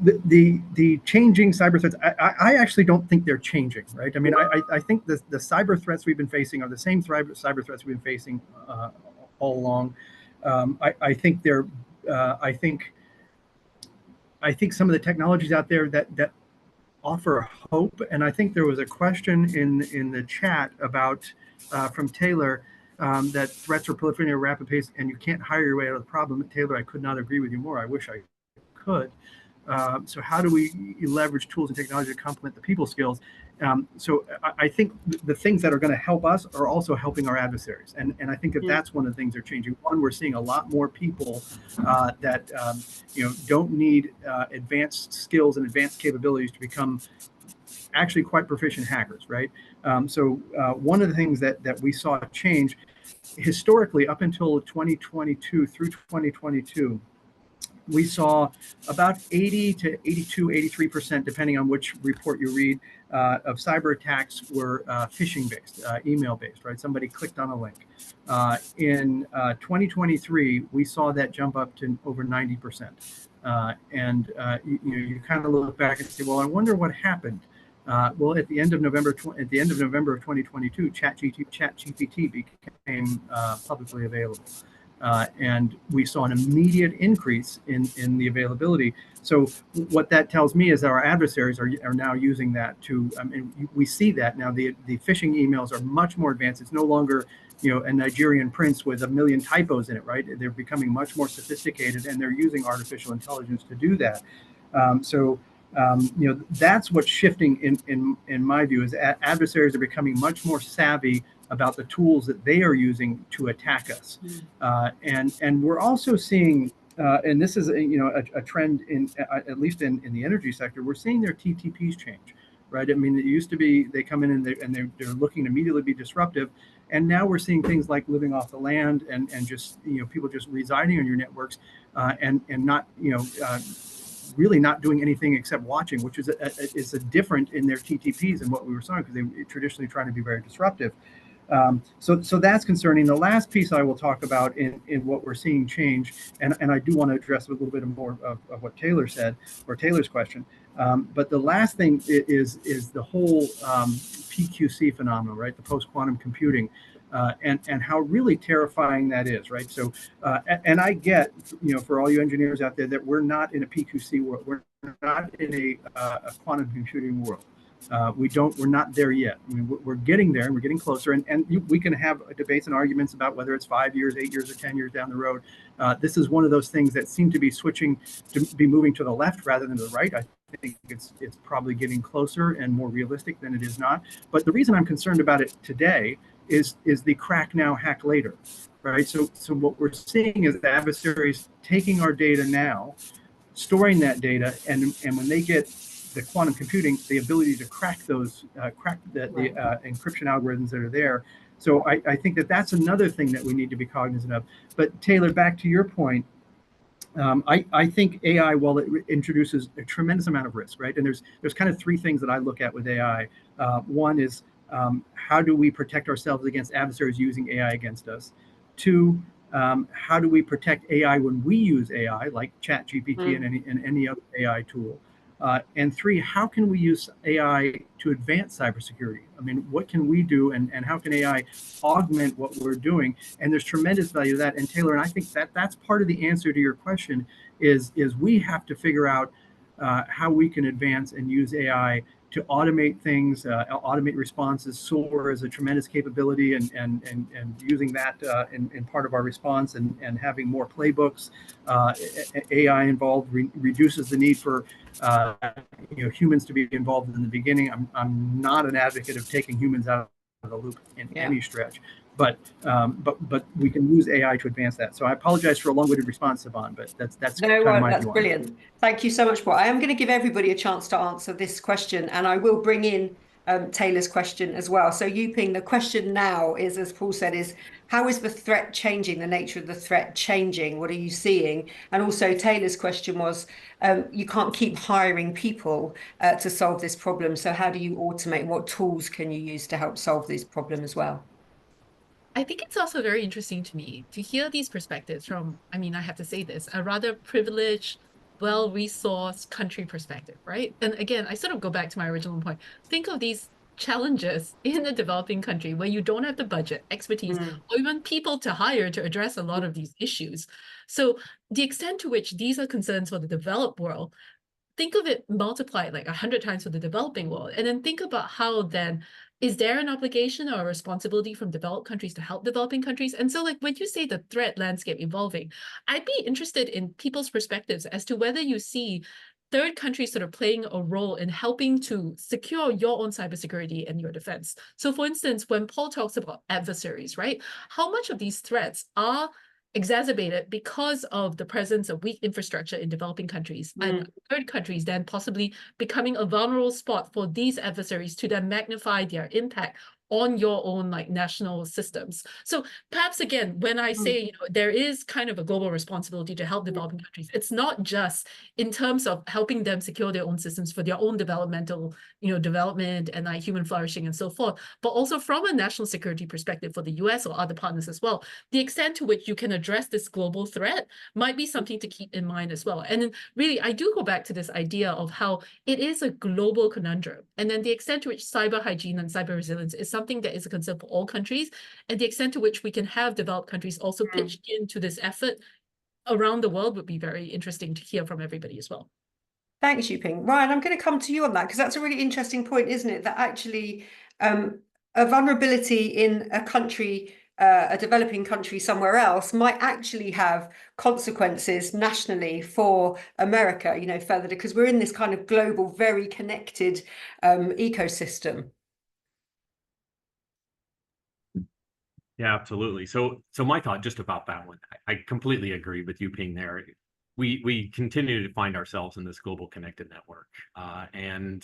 the changing cyber threats, I actually don't think they're changing, right? I mean, I think the cyber threats we've been facing are the same cyber threats we've been facing all along. I think they're I think some of the technologies out there that offer hope, and I think there was a question in the chat about from Taylor that threats are proliferating at a rapid pace and you can't hire your way out of the problem. Taylor, I could not agree with you more. I wish I could. So how do we leverage tools and technology to complement the people skills? So I think the things that are going to help us are also helping our adversaries. And I think that's one of the things that are changing. One, we're seeing a lot more people that don't need advanced skills and advanced capabilities to become actually quite proficient hackers, right? So one of the things that we saw change historically up until 2022 through 2022, we saw about 80 to 82, 83%, depending on which report you read, of cyber attacks were phishing based, email based, right? Somebody clicked on a link. In 2023, we saw that jump up to over 90%. You kind of look back and say, well, I wonder what happened. Well, at the end of November of 2022, ChatGPT became publicly available. And we saw an immediate increase in the availability. So what that tells me is that our adversaries are now using that to, we see that now the phishing emails are much more advanced. It's no longer, a Nigerian prince with 1 million typos in it, right? They're becoming much more sophisticated, and they're using artificial intelligence to do that. That's what's shifting in my view, is adversaries are becoming much more savvy about the tools that they are using to attack us. And we're also seeing, and this is a trend in at least in the energy sector, we're seeing their TTPs change, right? I mean, it used to be they come in and they're looking to immediately be disruptive. And now we're seeing things like living off the land and just, people just residing on your networks and not, really not doing anything except watching, which is a different in their TTPs than what we were seeing, because they traditionally trying to be very disruptive. So that's concerning. The last piece I will talk about in what we're seeing change, and I do want to address a little bit more of what Taylor said, or Taylor's question. But the last thing is the whole PQC phenomenon, right? The post-quantum computing, and how really terrifying that is, right? So, and I get, for all you engineers out there, that we're not in a PQC world. We're not in a quantum computing world. We're not there yet. I mean, we're getting there, and we're getting closer, and we can have debates and arguments about whether it's 5 years, 8 years, or 10 years down the road. This is one of those things that seem to be switching, to be moving to the left rather than to the right. I think it's probably getting closer and more realistic than it is not. But the reason I'm concerned about it today is the crack now, hack later, right? So what we're seeing is the adversaries taking our data now, storing that data, and when they get the quantum computing, the ability to crack those, the encryption algorithms that are there. So I think that's another thing that we need to be cognizant of. But Taylor, back to your point, I think AI, while it introduces a tremendous amount of risk, right? And there's kind of three things that I look at with AI. One is how do we protect ourselves against adversaries using AI against us? Two, how do we protect AI when we use AI, like ChatGPT and any other AI tool? And three, how can we use AI to advance cybersecurity? I mean, what can we do, and how can AI augment what we're doing? And there's tremendous value to that. And Taylor, and I think that's part of the answer to your question is we have to figure out how we can advance and use AI to automate things, automate responses. SOAR is a tremendous capability, and using that in part of our response, and having more playbooks, AI involved reduces the need for humans to be involved in the beginning. I'm not an advocate of taking humans out of the loop in any stretch, but we can use AI to advance that. So I apologize for a long-winded response, Siobhan, but that's that's brilliant. Thank you so much, Paul. I am going to give everybody a chance to answer this question, and I will bring in Taylor's question as well. So Yuping, the question now is, as Paul said, is how is the threat changing, the nature of the threat changing? What are you seeing? And also Taylor's question was, you can't keep hiring people to solve this problem. So how do you automate? What tools can you use to help solve this problem as well? I think it's also very interesting to me to hear these perspectives from, I mean, I have to say this, a rather privileged, well-resourced country perspective, right? And again, I sort of go back to my original point. Think of these challenges in a developing country where you don't have the budget, expertise, or even people to hire to address a lot of these issues. So the extent to which these are concerns for the developed world, think of it multiplied like 100 times for the developing world. And then think about how then, is there an obligation or a responsibility from developed countries to help developing countries? And so like when you say the threat landscape evolving, I'd be interested in people's perspectives as to whether you see third countries sort of playing a role in helping to secure your own cybersecurity and your defense. So for instance, when Paul talks about adversaries, right? How much of these threats are exacerbated because of the presence of weak infrastructure in developing countries, and third countries then possibly becoming a vulnerable spot for these adversaries to then magnify their impact on your own like national systems. So perhaps again, when I say, you know, there is kind of a global responsibility to help developing countries, it's not just in terms of helping them secure their own systems for their own developmental, you know, development and like human flourishing and so forth, but also from a national security perspective for the US or other partners as well. The extent to which you can address this global threat might be something to keep in mind as well. And then really, I do go back to this idea of how it is a global conundrum. And then the extent to which cyber hygiene and cyber resilience is something that is a concern for all countries, and the extent to which we can have developed countries also pitch into this effort around the world would be very interesting to hear from everybody as well. Thanks, Yuping. Ryan, I'm going to come to you on that because that's a really interesting point, isn't it? That actually a vulnerability in a country, a developing country somewhere else might actually have consequences nationally for America, you know, further, because we're in this kind of global, very connected ecosystem. Yeah, absolutely. So my thought just about that one, I completely agree with you, Ping, there. We continue to find ourselves in this global connected network, and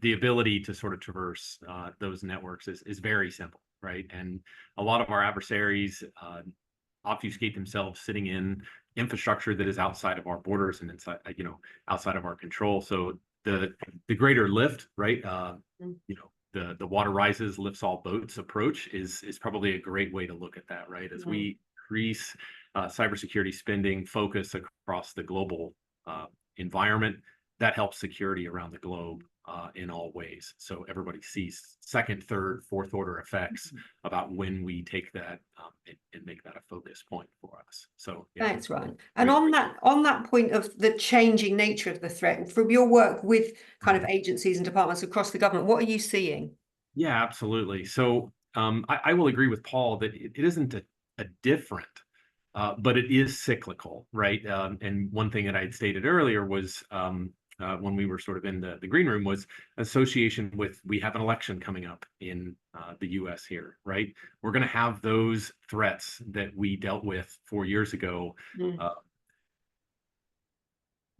the ability to sort of traverse those networks is very simple, right? And a lot of our adversaries obfuscate themselves sitting in infrastructure that is outside of our borders and inside, you know, outside of our control. So the greater lift, right? You know, the water rises, lifts all boats approach is probably a great way to look at that, right? As we increase cybersecurity spending focus across the global environment, that helps security around the globe in all ways. So everybody sees second, third, fourth order effects about when we take that and make that a focus point for us. So yeah. Thanks, Ryan. And on that point of the changing nature of the threat, from your work with kind of agencies and departments across the government, what are you seeing? Yeah, absolutely. So I will agree with Paul that it isn't a different, but it is cyclical, right? And one thing that I had stated earlier was when we were sort of in the green room was association with, we have an election coming up in the US here, right? We're going to have those threats that we dealt with 4 years ago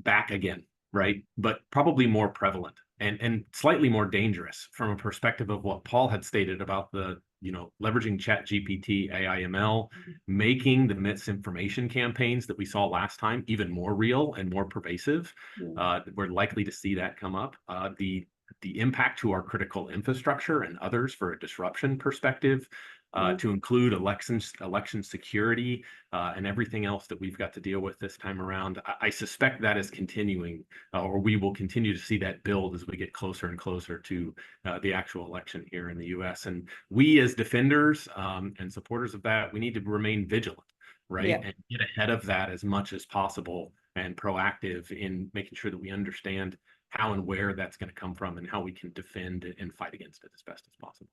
back again, right? But probably more prevalent and slightly more dangerous from a perspective of what Paul had stated about the, you know, leveraging ChatGPT, AIML, making the misinformation campaigns that we saw last time even more real and more pervasive. We're likely to see that come up. The impact to our critical infrastructure and others for a disruption perspective, to include election security and everything else that we've got to deal with this time around. I suspect that is continuing, or we will continue to see that build as we get closer and closer to the actual election here in the US. And we as defenders and supporters of that, we need to remain vigilant, right? And get ahead of that as much as possible and proactive in making sure that we understand how and where that's going to come from and how we can defend and fight against it as best as possible.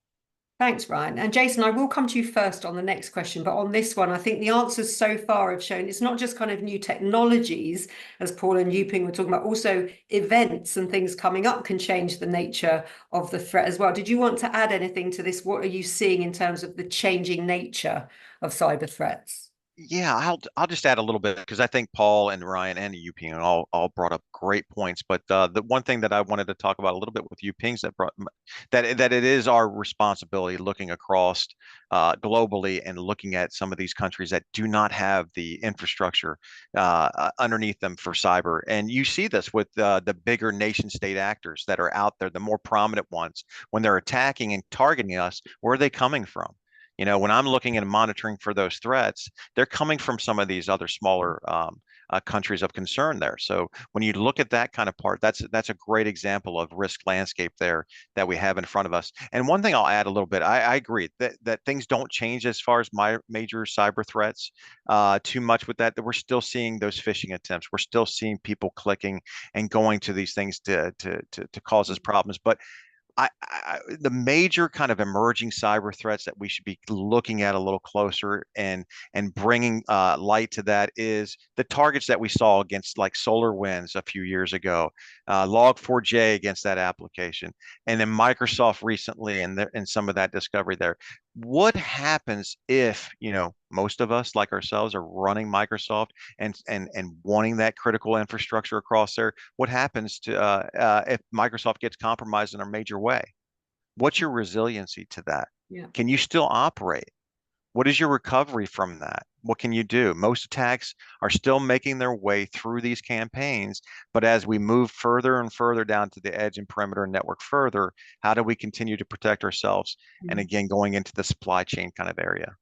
Thanks, Ryan. And Jason, I will come to you first on the next question, but on this one, I think the answers so far have shown it's not just kind of new technologies, as Paul and Yuping were talking about, also events and things coming up can change the nature of the threat as well. Did you want to add anything to this? What are you seeing in terms of the changing nature of cyber threats? Yeah, I'll just add a little bit because I think Paul and Ryan and Yuping all brought up great points. But the one thing that I wanted to talk about a little bit with Yuping that it is our responsibility looking across globally and looking at some of these countries that do not have the infrastructure underneath them for cyber. And you see this with the bigger nation state actors that are out there, the more prominent ones, when they're attacking and targeting us, where are they coming from? You know, when I'm looking and monitoring for those threats, they're coming from some of these other smaller countries of concern there. So when you look at that kind of part, that's a great example of risk landscape there that we have in front of us. And one thing I'll add a little bit, I agree that things don't change as far as my major cyber threats too much with that we're still seeing those phishing attempts. We're still seeing people clicking and going to these things to cause us problems. But the major kind of emerging cyber threats that we should be looking at a little closer and bringing light to that is the targets that we saw against like SolarWinds a few years ago, Log4j against that application, and then Microsoft recently and some of that discovery there. What happens if, you know, most of us like ourselves are running Microsoft and wanting that critical infrastructure across there? What happens to if Microsoft gets compromised in a major way? What's your resiliency to that? Yeah. Can you still operate? What is your recovery from that? What can you do? Most attacks are still making their way through these campaigns, but as we move further and further down to the edge and perimeter network further, how do we continue to protect ourselves? And again, going into the supply chain kind of area.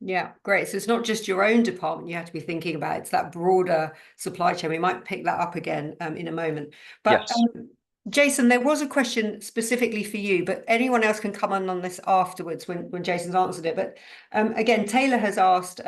Yeah, great. So it's not just your own department you have to be thinking about, it's that broader supply chain. We might pick that up again in a moment. But Yes. Jason, there was a question specifically for you, but anyone else can come on this afterwards when Jason's answered it. But again, Taylor has asked,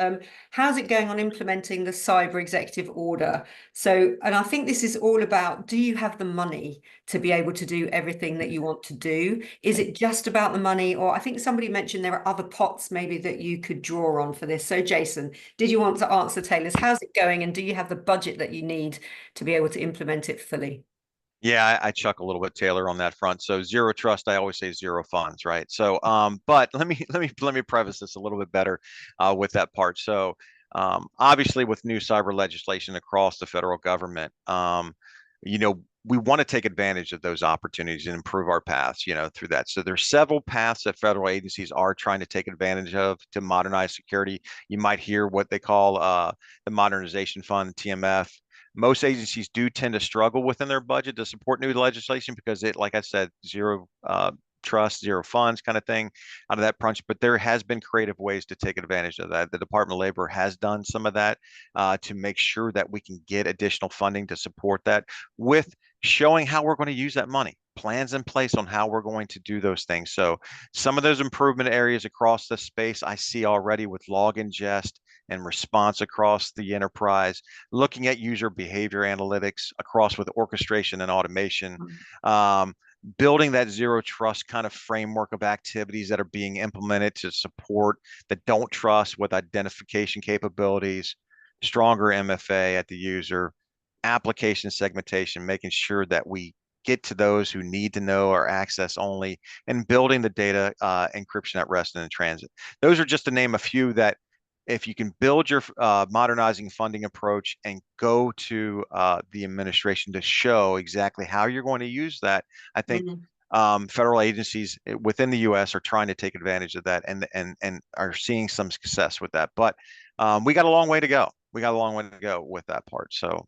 how's it going on implementing the cyber executive order? So, and I think this is all about, do you have the money to be able to do everything that you want to do? Is it just about the money? Or I think somebody mentioned there are other pots maybe that you could draw on for this. So Jason, did you want to answer Taylor's? How's it going? And do you have the budget that you need to be able to implement it fully? Yeah, I chuck a little bit, Taylor, on that front. So zero trust, I always say zero funds, right? So, but let me preface this a little bit better with that part. So, obviously, with new cyber legislation across the federal government, we want to take advantage of those opportunities and improve our paths, through that. So there's several paths that federal agencies are trying to take advantage of to modernize security. You might hear what they call the Modernization Fund, TMF. Most agencies do tend to struggle within their budget to support new legislation because like I said, zero trust, zero funds kind of thing out of that crunch. But there has been creative ways to take advantage of that. The Department of Labor has done some of that to make sure that we can get additional funding to support that with showing how we're going to use that money, plans in place on how we're going to do those things. So some of those improvement areas across the space I see already with log ingest and response across the enterprise, looking at user behavior analytics across with orchestration and automation, building that zero trust kind of framework of activities that are being implemented to support the don't trust with identification capabilities, stronger MFA at the user, application segmentation, making sure that we get to those who need to know or access only, and building the data encryption at rest and in transit. Those are just to name a few that if you can build your modernizing funding approach and go to the administration to show exactly how you're going to use that, I think federal agencies within the U.S. are trying to take advantage of that and are seeing some success with that. But we got a long way to go. We got a long way to go with that part. So,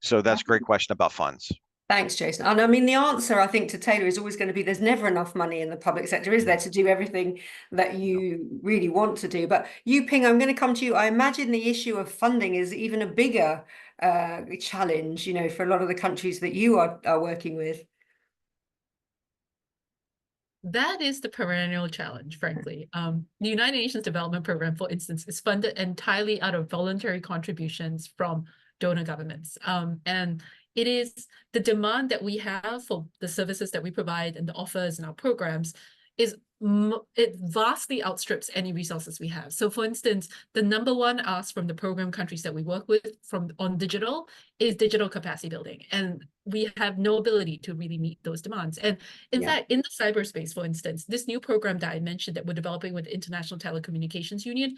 so that's a great question about funds. Thanks, Jason. And I mean, the answer, I think, to Taylor is always going to be there's never enough money in the public sector, is there, to do everything that you really want to do? But you, Ping, I'm going to come to you. I imagine the issue of funding is even a bigger challenge, for a lot of the countries that you are working with. That is the perennial challenge, frankly. The United Nations Development Program, for instance, is funded entirely out of voluntary contributions from donor governments. And it is the demand that we have for the services that we provide and the offers and our programs it vastly outstrips any resources we have. So for instance, the number one ask from the program countries that we work with on digital is digital capacity building. And we have no ability to really meet those demands. And in fact, in the cyberspace, for instance, this new program that I mentioned that we're developing with the International Telecommunications Union,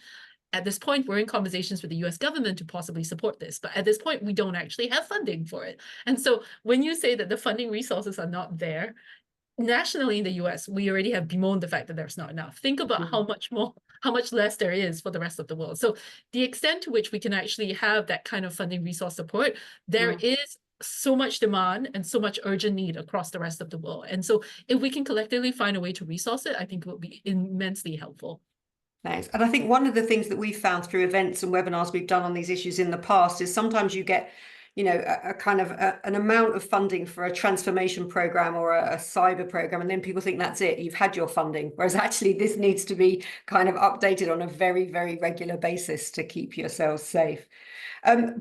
at this point, we're in conversations with the US government to possibly support this. But at this point, we don't actually have funding for it. And so when you say that the funding resources are not there, nationally in the US, we already have bemoaned the fact that there's not enough. Think about how much less there is for the rest of the world. So the extent to which we can actually have that kind of funding resource support, there is so much demand and so much urgent need across the rest of the world. And so if we can collectively find a way to resource it, I think it will be immensely helpful. Thanks. And I think one of the things that we've found through events and webinars we've done on these issues in the past is sometimes you get a kind of an amount of funding for a transformation program or a cyber program, and then people think that's it, you've had your funding, whereas actually this needs to be kind of updated on a very, very regular basis to keep yourselves safe.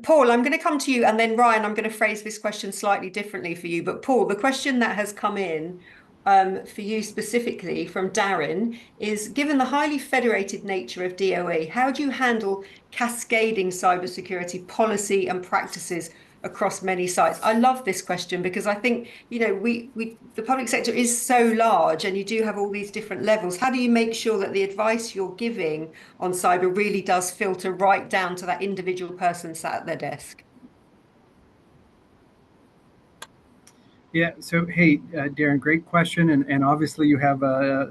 Paul, I'm going to come to you, and then Ryan, I'm going to phrase this question slightly differently for you. But Paul, the question that has come in for you specifically from Darren is, given the highly federated nature of DOE, how do you handle cascading cybersecurity policy and practices across many sites? I love this question because I think, the public sector is so large and you do have all these different levels. How do you make sure that the advice you're giving on cyber really does filter right down to that individual person sat at their desk? Yeah. So, hey, Darren, great question. And obviously you have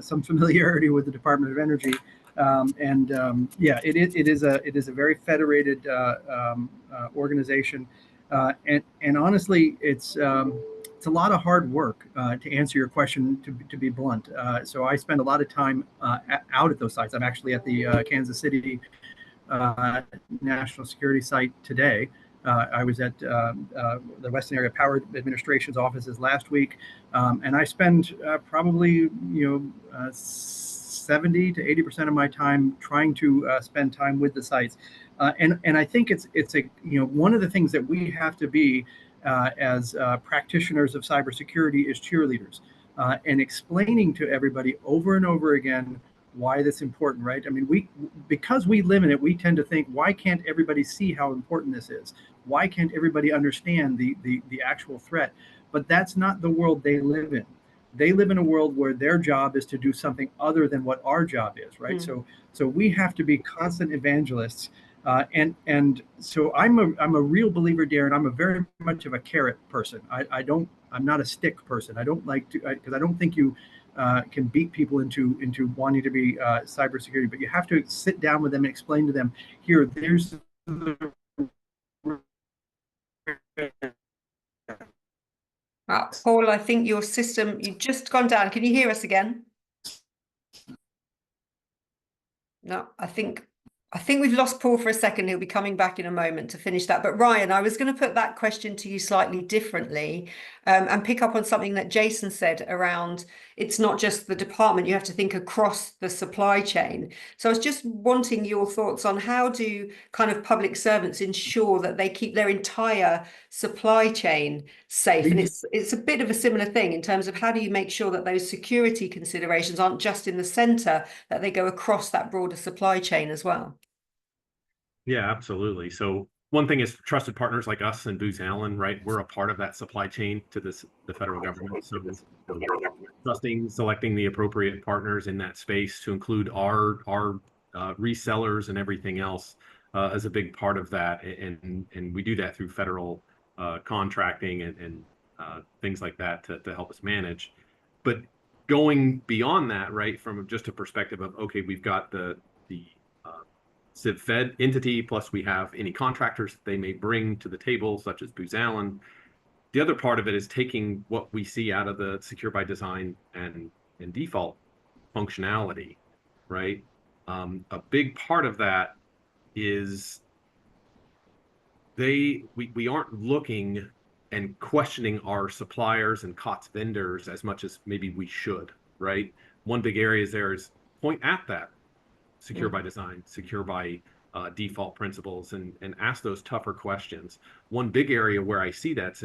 some familiarity with the Department of Energy. Yeah, it is a very federated organization. And honestly, it's a lot of hard work to answer your question, to be blunt. So I spend a lot of time out at those sites. I'm actually at the Kansas City national security site today. I was at the Western Area Power Administration's offices last week, and I spend probably 70 to 80% of my time trying to spend time with the sites, and I think it's a one of the things that we have to be as practitioners of cybersecurity is cheerleaders, and explaining to everybody over and over again why that's important, right? I mean, because we live in it, we tend to think, why can't everybody see how important this is? Why can't everybody understand the actual threat? But that's not the world they live in. They live in a world where their job is to do something other than what our job is, right? So we have to be constant evangelists. And so I'm a real believer, Darren. I'm a very much of a carrot person. I'm not a stick person. I don't like to, because I don't think you can beat people into wanting to be cybersecurity, but you have to sit down with them and explain to them, here, there's Paul, I think your system, you've just gone down. Can you hear us again? No, I think we've lost Paul for a second. He'll be coming back in a moment to finish that. But Ryan, I was going to put that question to you slightly differently, and pick up on something that Jason said around it's not just the department, you have to think across the supply chain. So I was just wanting your thoughts on how do kind of public servants ensure that they keep their entire supply chain safe? And it's a bit of a similar thing in terms of how do you make sure that those security considerations aren't just in the center, that they go across that broader supply chain as well? Yeah, absolutely. So one thing is trusted partners like us and Booz Allen, right? We're a part of that supply chain to the federal government. So trusting, selecting the appropriate partners in that space to include our resellers and everything else is a big part of that. And we do that through federal contracting and things like that to help us manage. But going beyond that, right, from just a perspective of, okay, we've got the CivFed entity, plus we have any contractors that they may bring to the table, such as Booz Allen. The other part of it is taking what we see out of the Secure by Design and default functionality, right? A big part of that is we aren't looking and questioning our suppliers and COTS vendors as much as maybe we should, right? One big area there is point at that Secure by Design, secure by default principles, and ask those tougher questions. One big area where I see that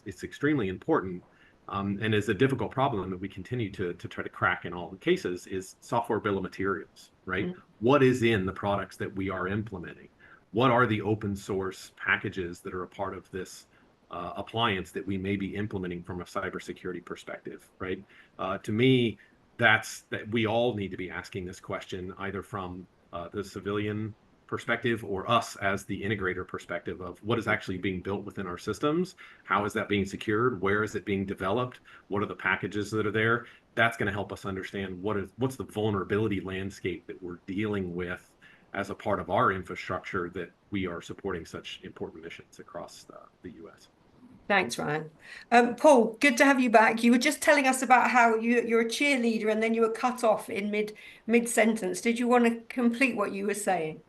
it's extremely important, and is a difficult problem that we continue to try to crack in all the cases, is software bill of materials, right? What is in the products that we are implementing? What are the open source packages that are a part of this appliance that we may be implementing from a cybersecurity perspective, right? To me, that we all need to be asking this question, either from the civilian perspective or us as the integrator perspective of what is actually being built within our systems, how is that being secured, where is it being developed, what are the packages that are there. That's going to help us understand what's the vulnerability landscape that we're dealing with as a part of our infrastructure that we are supporting such important missions across the U.S. Thanks, Ryan. Paul, good to have you back. You were just telling us about how you're a cheerleader and then you were cut off in mid sentence. Did you want to complete what you were saying?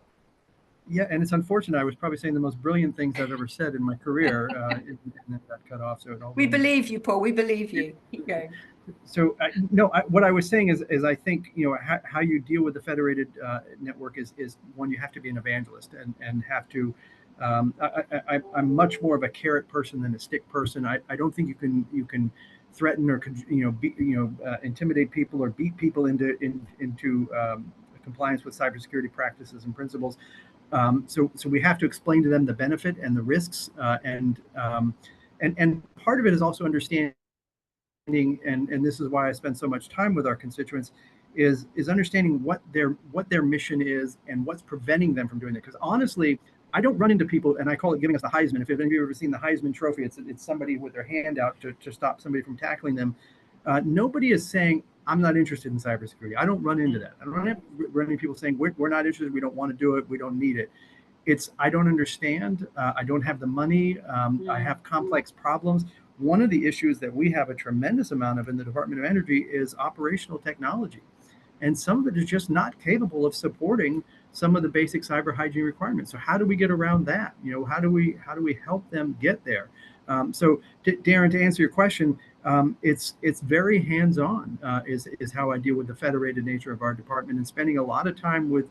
Yeah, and it's unfortunate. I was probably saying the most brilliant things I've ever said in my career, and then got cut off. So we believe you, Paul. We believe you. Keep going. So what I was saying is I think how you deal with the federated network is one, you have to be an evangelist and have to. I'm much more of a carrot person than a stick person. I don't think you can threaten or intimidate people or beat people into compliance with cybersecurity practices and principles. So we have to explain to them the benefit and the risks, and part of it is also understanding, and this is why I spend so much time with our constituents, is understanding what their mission is and what's preventing them from doing it. Because honestly, I don't run into people, and I call it giving us the Heisman. If any of you have ever seen the Heisman Trophy, it's somebody with their hand out to stop somebody from tackling them. Nobody is saying, I'm not interested in cybersecurity. I don't run into that. I don't run into people saying, we're not interested, we don't want to do it, we don't need it. It's, I don't understand, I don't have the money, I have complex problems. One of the issues that we have a tremendous amount of in the Department of Energy is operational technology. And some of it is just not capable of supporting some of the basic cyber hygiene requirements. So how do we get around that? You know, how do we help them get there? So Darren, to answer your question, it's very hands-on is how I deal with the federated nature of our department, and spending a lot of time with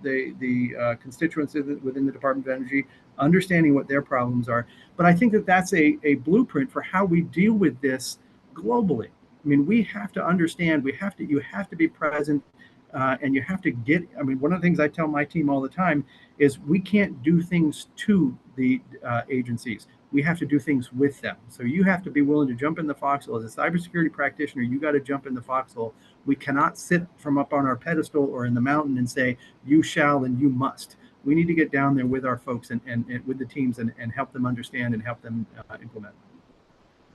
the constituents within the Department of Energy, understanding what their problems are. But I think that that's a blueprint for how we deal with this globally. I mean, we have to understand, you have to be present, and you have to get, I mean, one of the things I tell my team all the time is we can't do things to the agencies. We have to do things with them. So you have to be willing to jump in the foxhole. As a cybersecurity practitioner, you got to jump in the foxhole. We cannot sit from up on our pedestal or in the mountain and say, you shall and you must. We need to get down there with our folks and with the teams and help them understand and help them implement.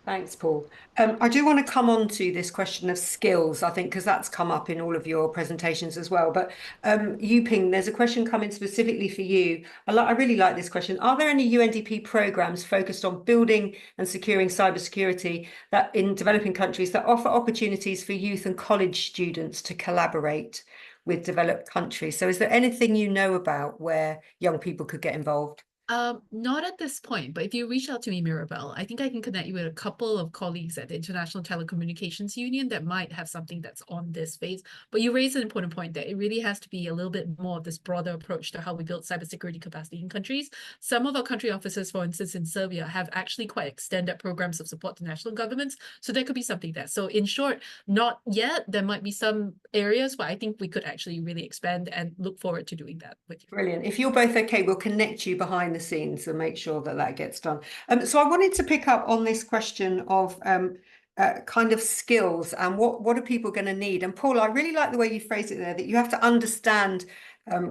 Thanks, Paul. I do want to come on to this question of skills, I think, because that's come up in all of your presentations as well. But Yuping, there's a question coming specifically for you. I really like this question. Are there any UNDP programs focused on building and securing cybersecurity that in developing countries that offer opportunities for youth and college students to collaborate with developed countries? So is there anything you know about where young people could get involved? Not at this point, but if you reach out to me, Mirabelle, I think I can connect you with a couple of colleagues at the International Telecommunications Union that might have something that's on this phase. But you raise an important point that it really has to be a little bit more of this broader approach to how we build cybersecurity capacity in countries. Some of our country offices, for instance, in Serbia, have actually quite extended programs of support to national governments. So there could be something there. So in short, not yet. There might be some areas where I think we could actually really expand, and look forward to doing that with you. Brilliant. If you're both okay, we'll connect you behind the scenes and make sure that that gets done. So I wanted to pick up on this question of kind of skills and what are people going to need? And Paul, I really like the way you phrase it there, that you have to understand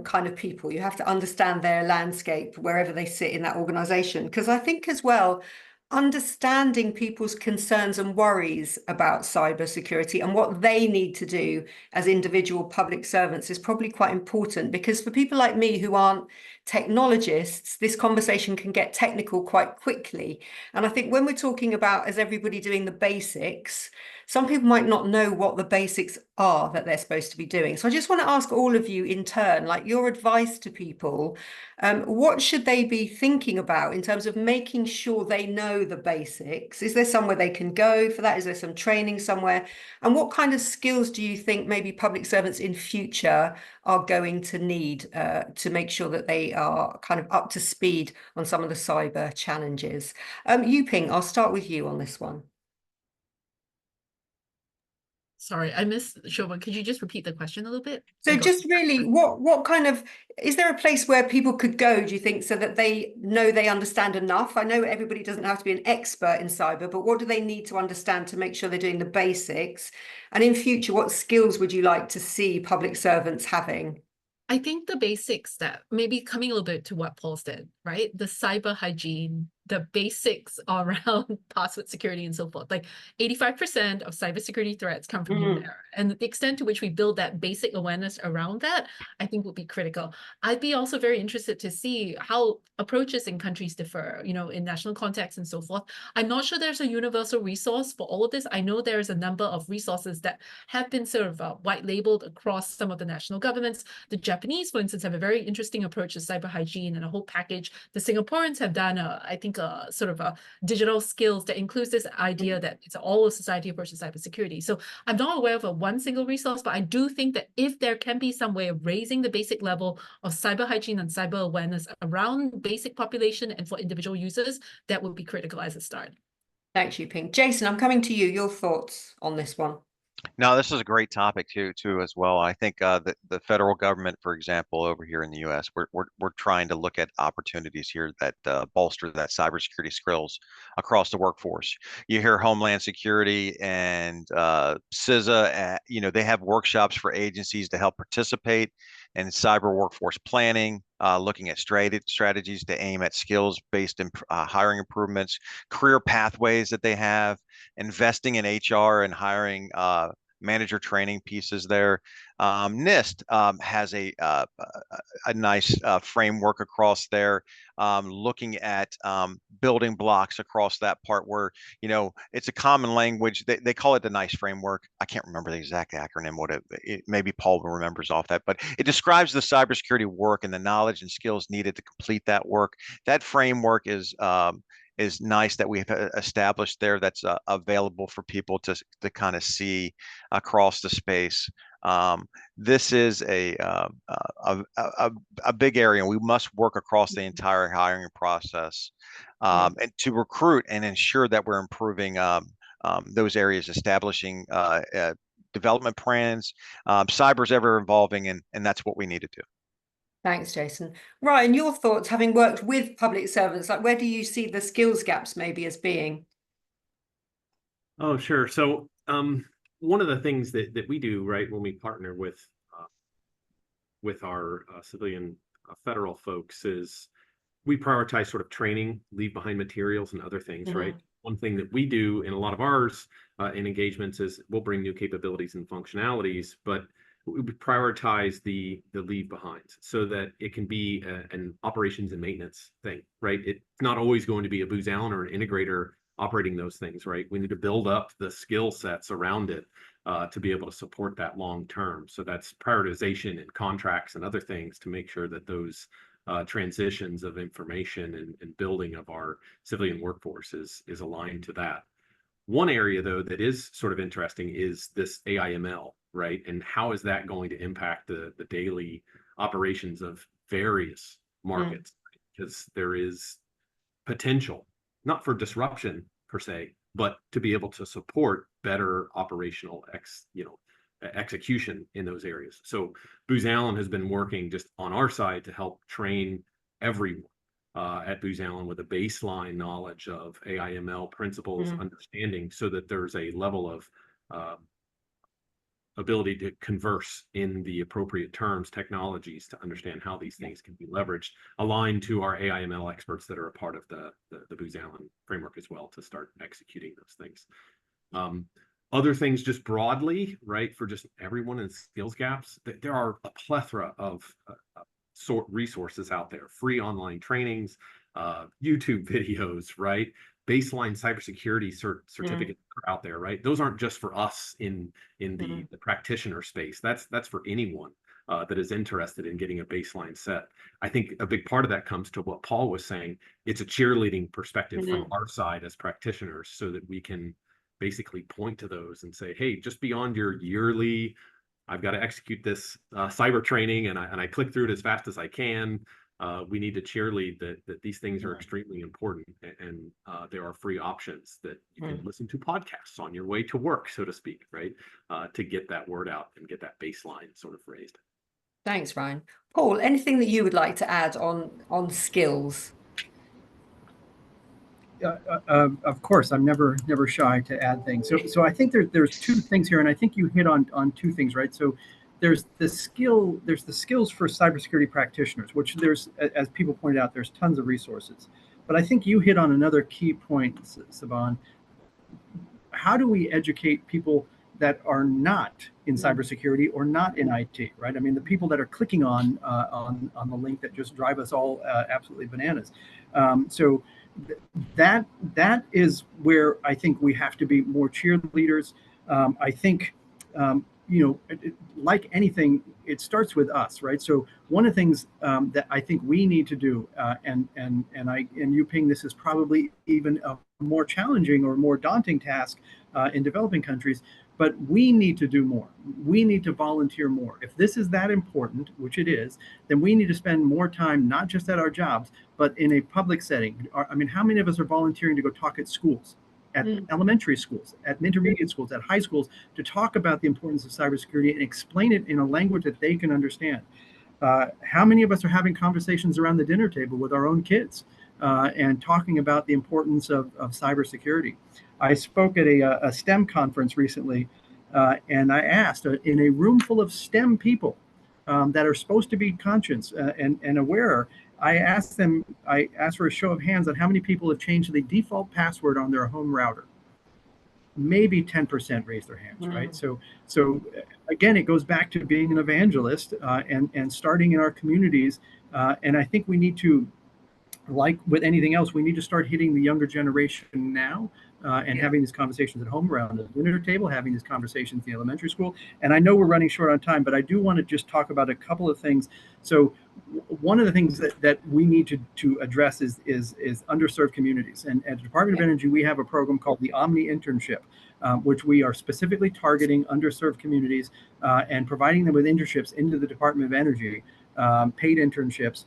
kind of people. You have to understand their landscape wherever they sit in that organization. Because I think as well, understanding people's concerns and worries about cybersecurity and what they need to do as individual public servants is probably quite important, because for people like me who aren't technologists, this conversation can get technical quite quickly. And I think when we're talking about, as everybody doing the basics, some people might not know what the basics are that they're supposed to be doing. So I just want to ask all of you in turn, like your advice to people, what should they be thinking about in terms of making sure they know the basics? Is there somewhere they can go for that? Is there some training somewhere? And what kind of skills do you think maybe public servants in future are going to need to make sure that they are kind of up to speed on some of the cyber challenges? Yuping, I'll start with you on this one. Sorry, I missed Shobha. Could you just repeat the question a little bit? So just really, what kind of, is there a place where people could go, do you think, so that they know they understand enough? I know everybody doesn't have to be an expert in cyber, but what do they need to understand to make sure they're doing the basics? And in future, what skills would you like to see public servants having? I think the basics, that maybe coming a little bit to what Paul said, right? The cyber hygiene, the basics around password security and so forth. Like 85% of cybersecurity threats come from human error. And the extent to which we build that basic awareness around that, I think would be critical. I'd be also very interested to see how approaches in countries differ, you know, in national context and so forth. I'm not sure there's a universal resource for all of this. I know there's a number of resources that have been sort of white labeled across some of the national governments. The Japanese, for instance, have a very interesting approach to cyber hygiene and a whole package. The Singaporeans have done, I think, sort of a digital skills that includes this idea that it's all a society approach to cybersecurity. So I'm not aware of one single resource, but I do think that if there can be some way of raising the basic level of cyber hygiene and cyber awareness around basic population and for individual users, that would be critical as a start. Thanks, Yuping. Jason, I'm coming to you. Your thoughts on this one? No, this is a great topic too as well. I think the federal government, for example, over here in the U.S., we're trying to look at opportunities here that bolster that cybersecurity skills across the workforce. You hear Homeland Security and CISA, you know, they have workshops for agencies to help participate in cyber workforce planning, looking at strategies to aim at skills-based hiring improvements, career pathways that they have, investing in HR and hiring manager training pieces there. NIST has a nice framework across there, looking at building blocks across that part where, it's a common language. They call it the NICE framework. I can't remember the exact acronym, maybe Paul remembers off that, but it describes the cybersecurity work and the knowledge and skills needed to complete that work. That framework is nice that we've established there, that's available for people to kind of see across the space. This is a big area. We must work across the entire hiring process and to recruit and ensure that we're improving those areas, establishing development plans. Cyber's ever evolving, and that's what we need to do. Thanks, Jason. Ryan, your thoughts, having worked with public servants, like where do you see the skills gaps maybe as being? Oh, sure. So one of the things that we do, right, when we partner with our civilian federal folks is we prioritize sort of training, leave behind materials and other things, right? One thing that we do in a lot of ours in engagements is we'll bring new capabilities and functionalities, but we prioritize the leave behinds so that it can be an operations and maintenance thing, right? It's not always going to be a Booz Allen or an integrator operating those things, right? We need to build up the skill sets around it to be able to support that long term. So that's prioritization and contracts and other things to make sure that those transitions of information and building of our civilian workforce is aligned to that. One area, though, that is sort of interesting is this AIML, right? And how is that going to impact the daily operations of various markets? Because there is potential, not for disruption per se, but to be able to support better operational execution in those areas. So Booz Allen has been working just on our side to help train everyone at Booz Allen with a baseline knowledge of AIML principles, understanding, so that there's a level of ability to converse in the appropriate terms, technologies to understand how these things can be leveraged, aligned to our AIML experts that are a part of the Booz Allen framework as well to start executing those things. Other things just broadly, right, for just everyone in skills gaps, there are a plethora of resources out there, free online trainings, YouTube videos, right? Baseline cybersecurity certificates are out there, right? Those aren't just for us in the practitioner space. That's for anyone that is interested in getting a baseline set. I think a big part of that comes to what Paul was saying. It's a cheerleading perspective from our side as practitioners, so that we can basically point to those and say, hey, just beyond your yearly, I've got to execute this cyber training and I click through it as fast as I can. We need to cheerlead that these things are extremely important, and there are free options that you can listen to podcasts on your way to work, so to speak, right? To get that word out and get that baseline sort of raised. Thanks, Ryan. Paul, anything that you would like to add on skills? Of course, I'm never shy to add things. So I think there's two things here, and I think you hit on two things, right? So there's the skills for cybersecurity practitioners, which there's, as people pointed out, there's tons of resources. But I think you hit on another key point, Saban. How do we educate people that are not in cybersecurity or not in IT, right? I mean, the people that are clicking on the link that just drive us all absolutely bananas. So that is where I think we have to be more cheerleaders. I think like anything, it starts with us, right? So one of the things that I think we need to do, and Yuping, this is probably even a more challenging or more daunting task in developing countries, but we need to do more. We need to volunteer more. If this is that important, which it is, then we need to spend more time, not just at our jobs, but in a public setting. I mean, how many of us are volunteering to go talk at schools, at elementary schools, at intermediate schools, at high schools, to talk about the importance of cybersecurity and explain it in a language that they can understand? How many of us are having conversations around the dinner table with our own kids and talking about the importance of cybersecurity? I spoke at a STEM conference recently, and I asked, in a room full of STEM people, that are supposed to be conscious and aware. I asked for a show of hands on how many people have changed the default password on their home router. Maybe 10% raised their hands, right? So again, it goes back to being an evangelist and starting in our communities. And I think we need to, like with anything else, we need to start hitting the younger generation now and having these conversations at home around the dinner table, having these conversations in the elementary school. And I know we're running short on time, but I do want to just talk about a couple of things. So one of the things that we need to address is underserved communities. And at the Department of Energy, we have a program called the Omni Internship, which we are specifically targeting underserved communities and providing them with internships into the Department of Energy, paid internships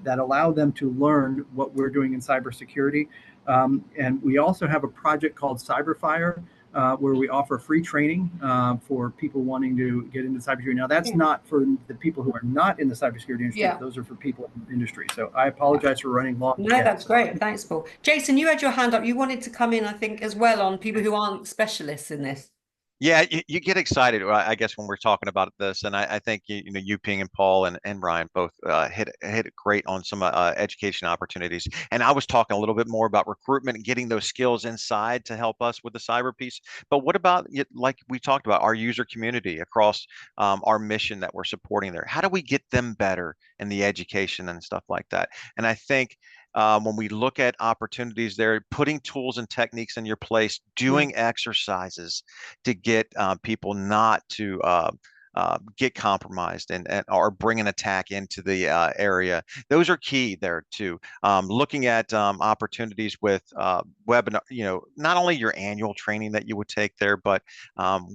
that allow them to learn what we're doing in cybersecurity. And we also have a project called CyberFire, where we offer free training for people wanting to get into cybersecurity. Now, that's not for the people who are not in the cybersecurity industry. Those are for people in the industry. So I apologize for running long. No, that's great. Thanks, Paul. Jason, you had your hand up. You wanted to come in, I think, as well on people who aren't specialists in this. Yeah, you get excited, I guess, when we're talking about this, and I think Yuping and Paul and Ryan both hit it great on some education opportunities. And I was talking a little bit more about recruitment and getting those skills inside to help us with the cyber piece. But what about, like we talked about, our user community across our mission that we're supporting there? How do we get them better in the education and stuff like that? And I think when we look at opportunities there, putting tools and techniques in your place, doing exercises to get people not to get compromised and or bring an attack into the area. Those are key there too. Looking at opportunities with webinar, not only your annual training that you would take there, but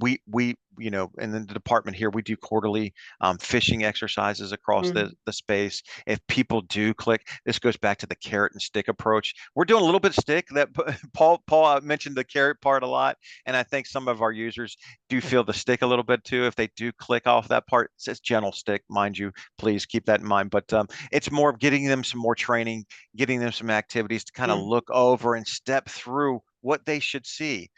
we in the department here, we do quarterly phishing exercises across the space. If people do click, this goes back to the carrot and stick approach. We're doing a little bit of stick. That Paul mentioned the carrot part a lot, and I think some of our users do feel the stick a little bit too. If they do click off that part, it says gentle stick, mind you. Please keep that in mind. But it's more of getting them some more training, getting them some activities to kind of look over and step through what they should see.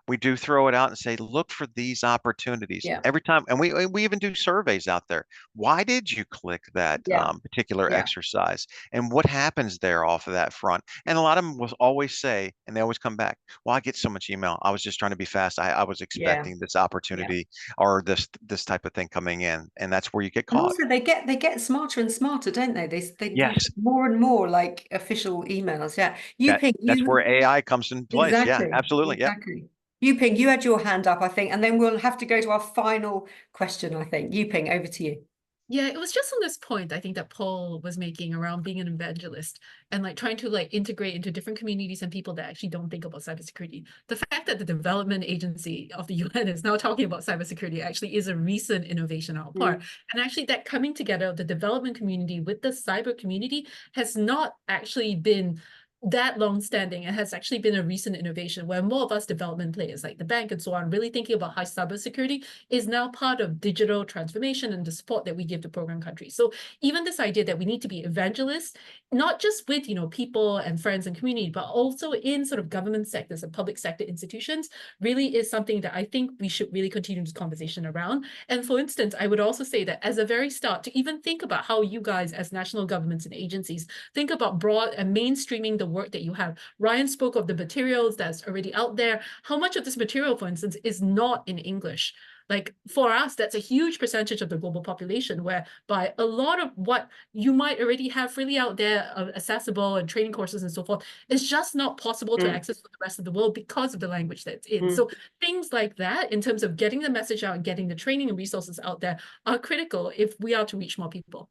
We do throw it out and say, look for these opportunities every time. And we even do surveys out there. Why did you click that particular exercise? And what happens there off of that front? And a lot of them will always say, and they always come back, well, I get so much email. I was just trying to be fast. I was expecting this opportunity or this type of thing coming in. And that's where you get caught. And also they get smarter and smarter, don't they? They do more and more like official emails. That's where AI comes in place. Exactly. Yeah, absolutely. Exactly. Yuping, you had your hand up, I think, and then we'll have to go to our final question, I think. Yuping, over to you. Yeah, it was just on this point, I think, that Paul was making around being an evangelist and like trying to like integrate into different communities and people that actually don't think about cybersecurity. The fact that the development agency of the UN is now talking about cybersecurity actually is a recent innovation on our part. And actually that coming together of the development community with the cyber community has not actually been that long-standing. It has actually been a recent innovation where more of us development players like the bank and so on really thinking about how cybersecurity is now part of digital transformation and the support that we give to program countries. So even this idea that we need to be evangelists, not just with people and friends and community, but also in sort of government sectors and public sector institutions really is something that I think we should really continue this conversation around. And for instance, I would also say that as a very start to even think about how you guys as national governments and agencies think about broad and mainstreaming the work that you have. Ryan spoke of the materials that's already out there. How much of this material, for instance, is not in English? Like for us, that's a huge percentage of the global population, whereby a lot of what you might already have freely out there accessible and training courses and so forth is just not possible to access for the rest of the world because of the language that's in. So things like that, in terms of getting the message out and getting the training and resources out there, are critical if we are to reach more people.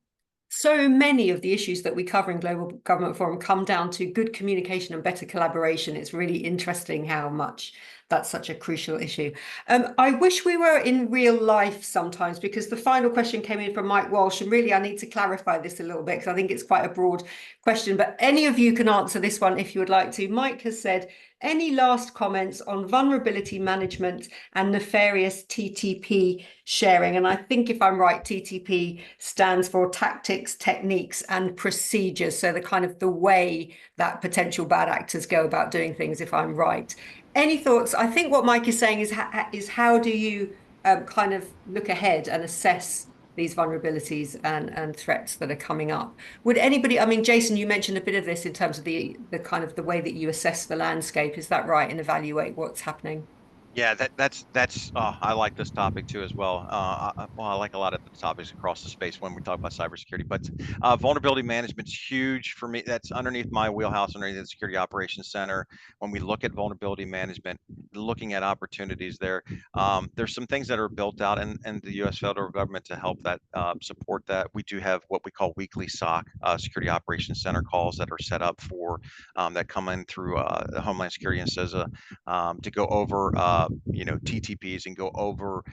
So many of the issues that we cover in Global Government Forum come down to good communication and better collaboration. It's really interesting how much that's such a crucial issue. I wish we were in real life sometimes, because the final question came in from Mike Walsh, and really I need to clarify this a little bit because I think it's quite a broad question, but any of you can answer this one if you would like to. Mike has said, any last comments on vulnerability management and nefarious TTP sharing? And I think if I'm right, TTP stands for tactics, techniques, and procedures. So the way that potential bad actors go about doing things, if I'm right. Any thoughts? I think what Mike is saying is how do you kind of look ahead and assess these vulnerabilities and threats that are coming up. Would anybody, I mean, Jason, you mentioned a bit of this in terms of the kind of the way that you assess the landscape. Is that right? And evaluate what's happening? Yeah, that's I like this topic too as well. Well, I like a lot of the topics across the space when we talk about cybersecurity, but vulnerability management's huge for me. That's underneath my wheelhouse, underneath the Security Operations Center. When we look at vulnerability management, looking at opportunities there, there's some things that are built out in the U.S. federal government to help that support that. We do have what we call weekly SOC, Security Operations Center calls that are set up for that come in through Homeland Security and CISA to go over TTPs and go over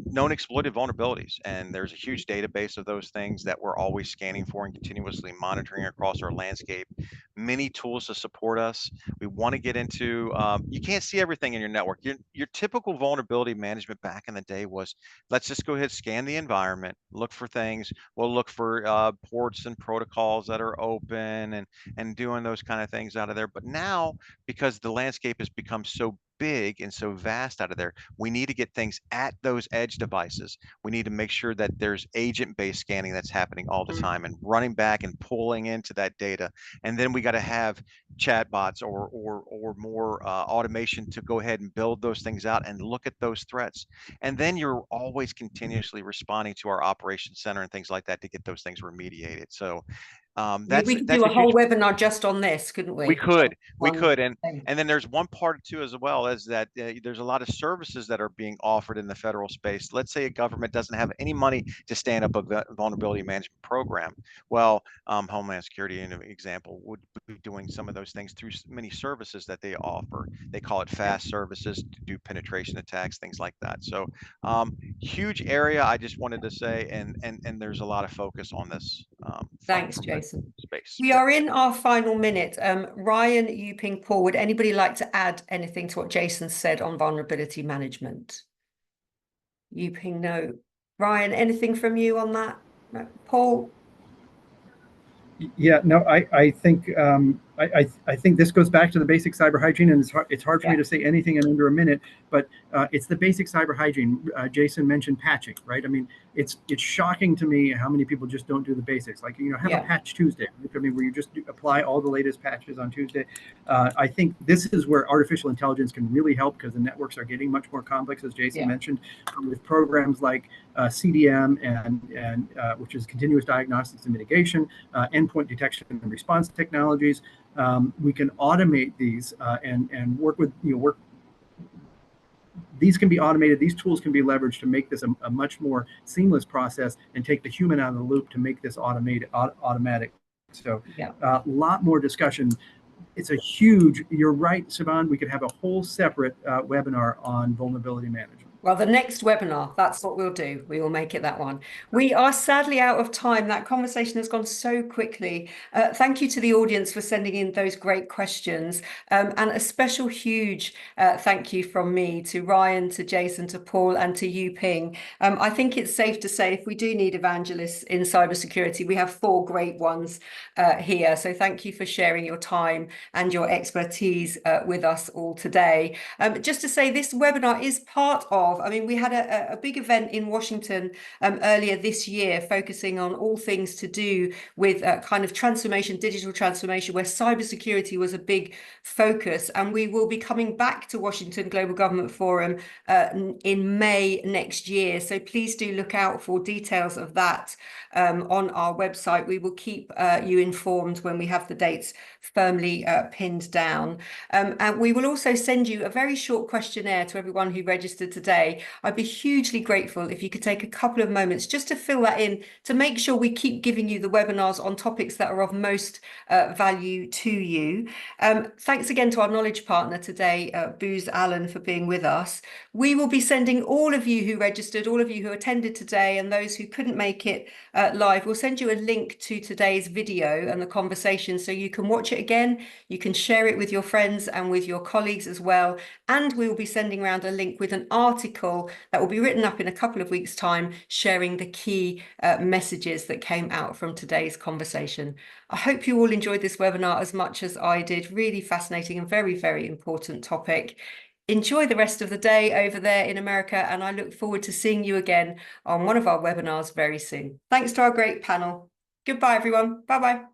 known exploited vulnerabilities. And there's a huge database of those things that we're always scanning for and continuously monitoring across our landscape. Many tools to support us. We want to get into, you can't see everything in your network. Your typical vulnerability management back in the day was, let's just go ahead, scan the environment, look for things. We'll look for ports and protocols that are open and doing those kind of things out of there. But now, because the landscape has become so big and so vast out of there, we need to get things at those edge devices. We need to make sure that there's agent-based scanning that's happening all the time and running back and pulling into that data. And then we got to have chatbots or more automation to go ahead and build those things out and look at those threats. And then you're always continuously responding to our operations center and things like that to get those things remediated. So we could do a whole webinar just on this, couldn't we? We could, and then there's one part too as well, is that there's a lot of services that are being offered in the federal space. Let's say a government doesn't have any money to stand up a vulnerability management program. Well, Homeland Security, in an example, would be doing some of those things through many services that they offer. They call it fast services to do penetration attacks, things like that. So huge area, I just wanted to say, and there's a lot of focus on this. Thanks, Jason. Space. We are in our final minute. Ryan, Yuping, Paul, would anybody like to add anything to what Jason said on vulnerability management? Yuping, no. Ryan, anything from you on that? No. Paul? Yeah, no, I think I think this goes back to the basic cyber hygiene, and it's hard for me to say anything in under a minute, but it's the basic cyber hygiene. Jason mentioned patching, right? I mean, it's shocking to me how many people just don't do the basics. Like, have a patch Tuesday. I mean, where you just apply all the latest patches on Tuesday. I think this is where artificial intelligence can really help, because the networks are getting much more complex, as Jason mentioned, with programs like CDM and which is continuous diagnostics and mitigation, endpoint detection and response technologies. We can automate these and work with these can be automated. These tools can be leveraged to make this a much more seamless process and take the human out of the loop to make this automatic. So a lot more discussion. It's a huge, you're right, Siobhan, we could have a whole separate webinar on vulnerability management. Well, the next webinar, that's what we'll do. We will make it that one. We are sadly out of time. That conversation has gone so quickly. Thank you to the audience for sending in those great questions. And a special huge thank you from me to Ryan, to Jason, to Paul, and to Yuping. I think it's safe to say if we do need evangelists in cybersecurity, we have 4 great ones here. So thank you for sharing your time and your expertise with us all today. Just to say, this webinar is part of, I mean, we had a big event in Washington earlier this year focusing on all things to do with kind of transformation, digital transformation, where cybersecurity was a big focus. And we will be coming back to Washington Global Government Forum in May next year. So please do look out for details of that on our website. We will keep you informed when we have the dates firmly pinned down. And we will also send you a very short questionnaire to everyone who registered today. I'd be hugely grateful if you could take a couple of moments just to fill that in, to make sure we keep giving you the webinars on topics that are of most value to you. Thanks again to our knowledge partner today, Booz Allen, for being with us. We will be sending all of you who registered, all of you who attended today, and those who couldn't make it live, we'll send you a link to today's video and the conversation so you can watch it again. You can share it with your friends and with your colleagues as well. And we will be sending around a link with an article that will be written up in a couple of weeks' time, sharing the key messages that came out from today's conversation. I hope you all enjoyed this webinar as much as I did. Really fascinating and very, very important topic. Enjoy the rest of the day over there in America, and I look forward to seeing you again on one of our webinars very soon. Thanks to our great panel. Goodbye, everyone. Bye-bye.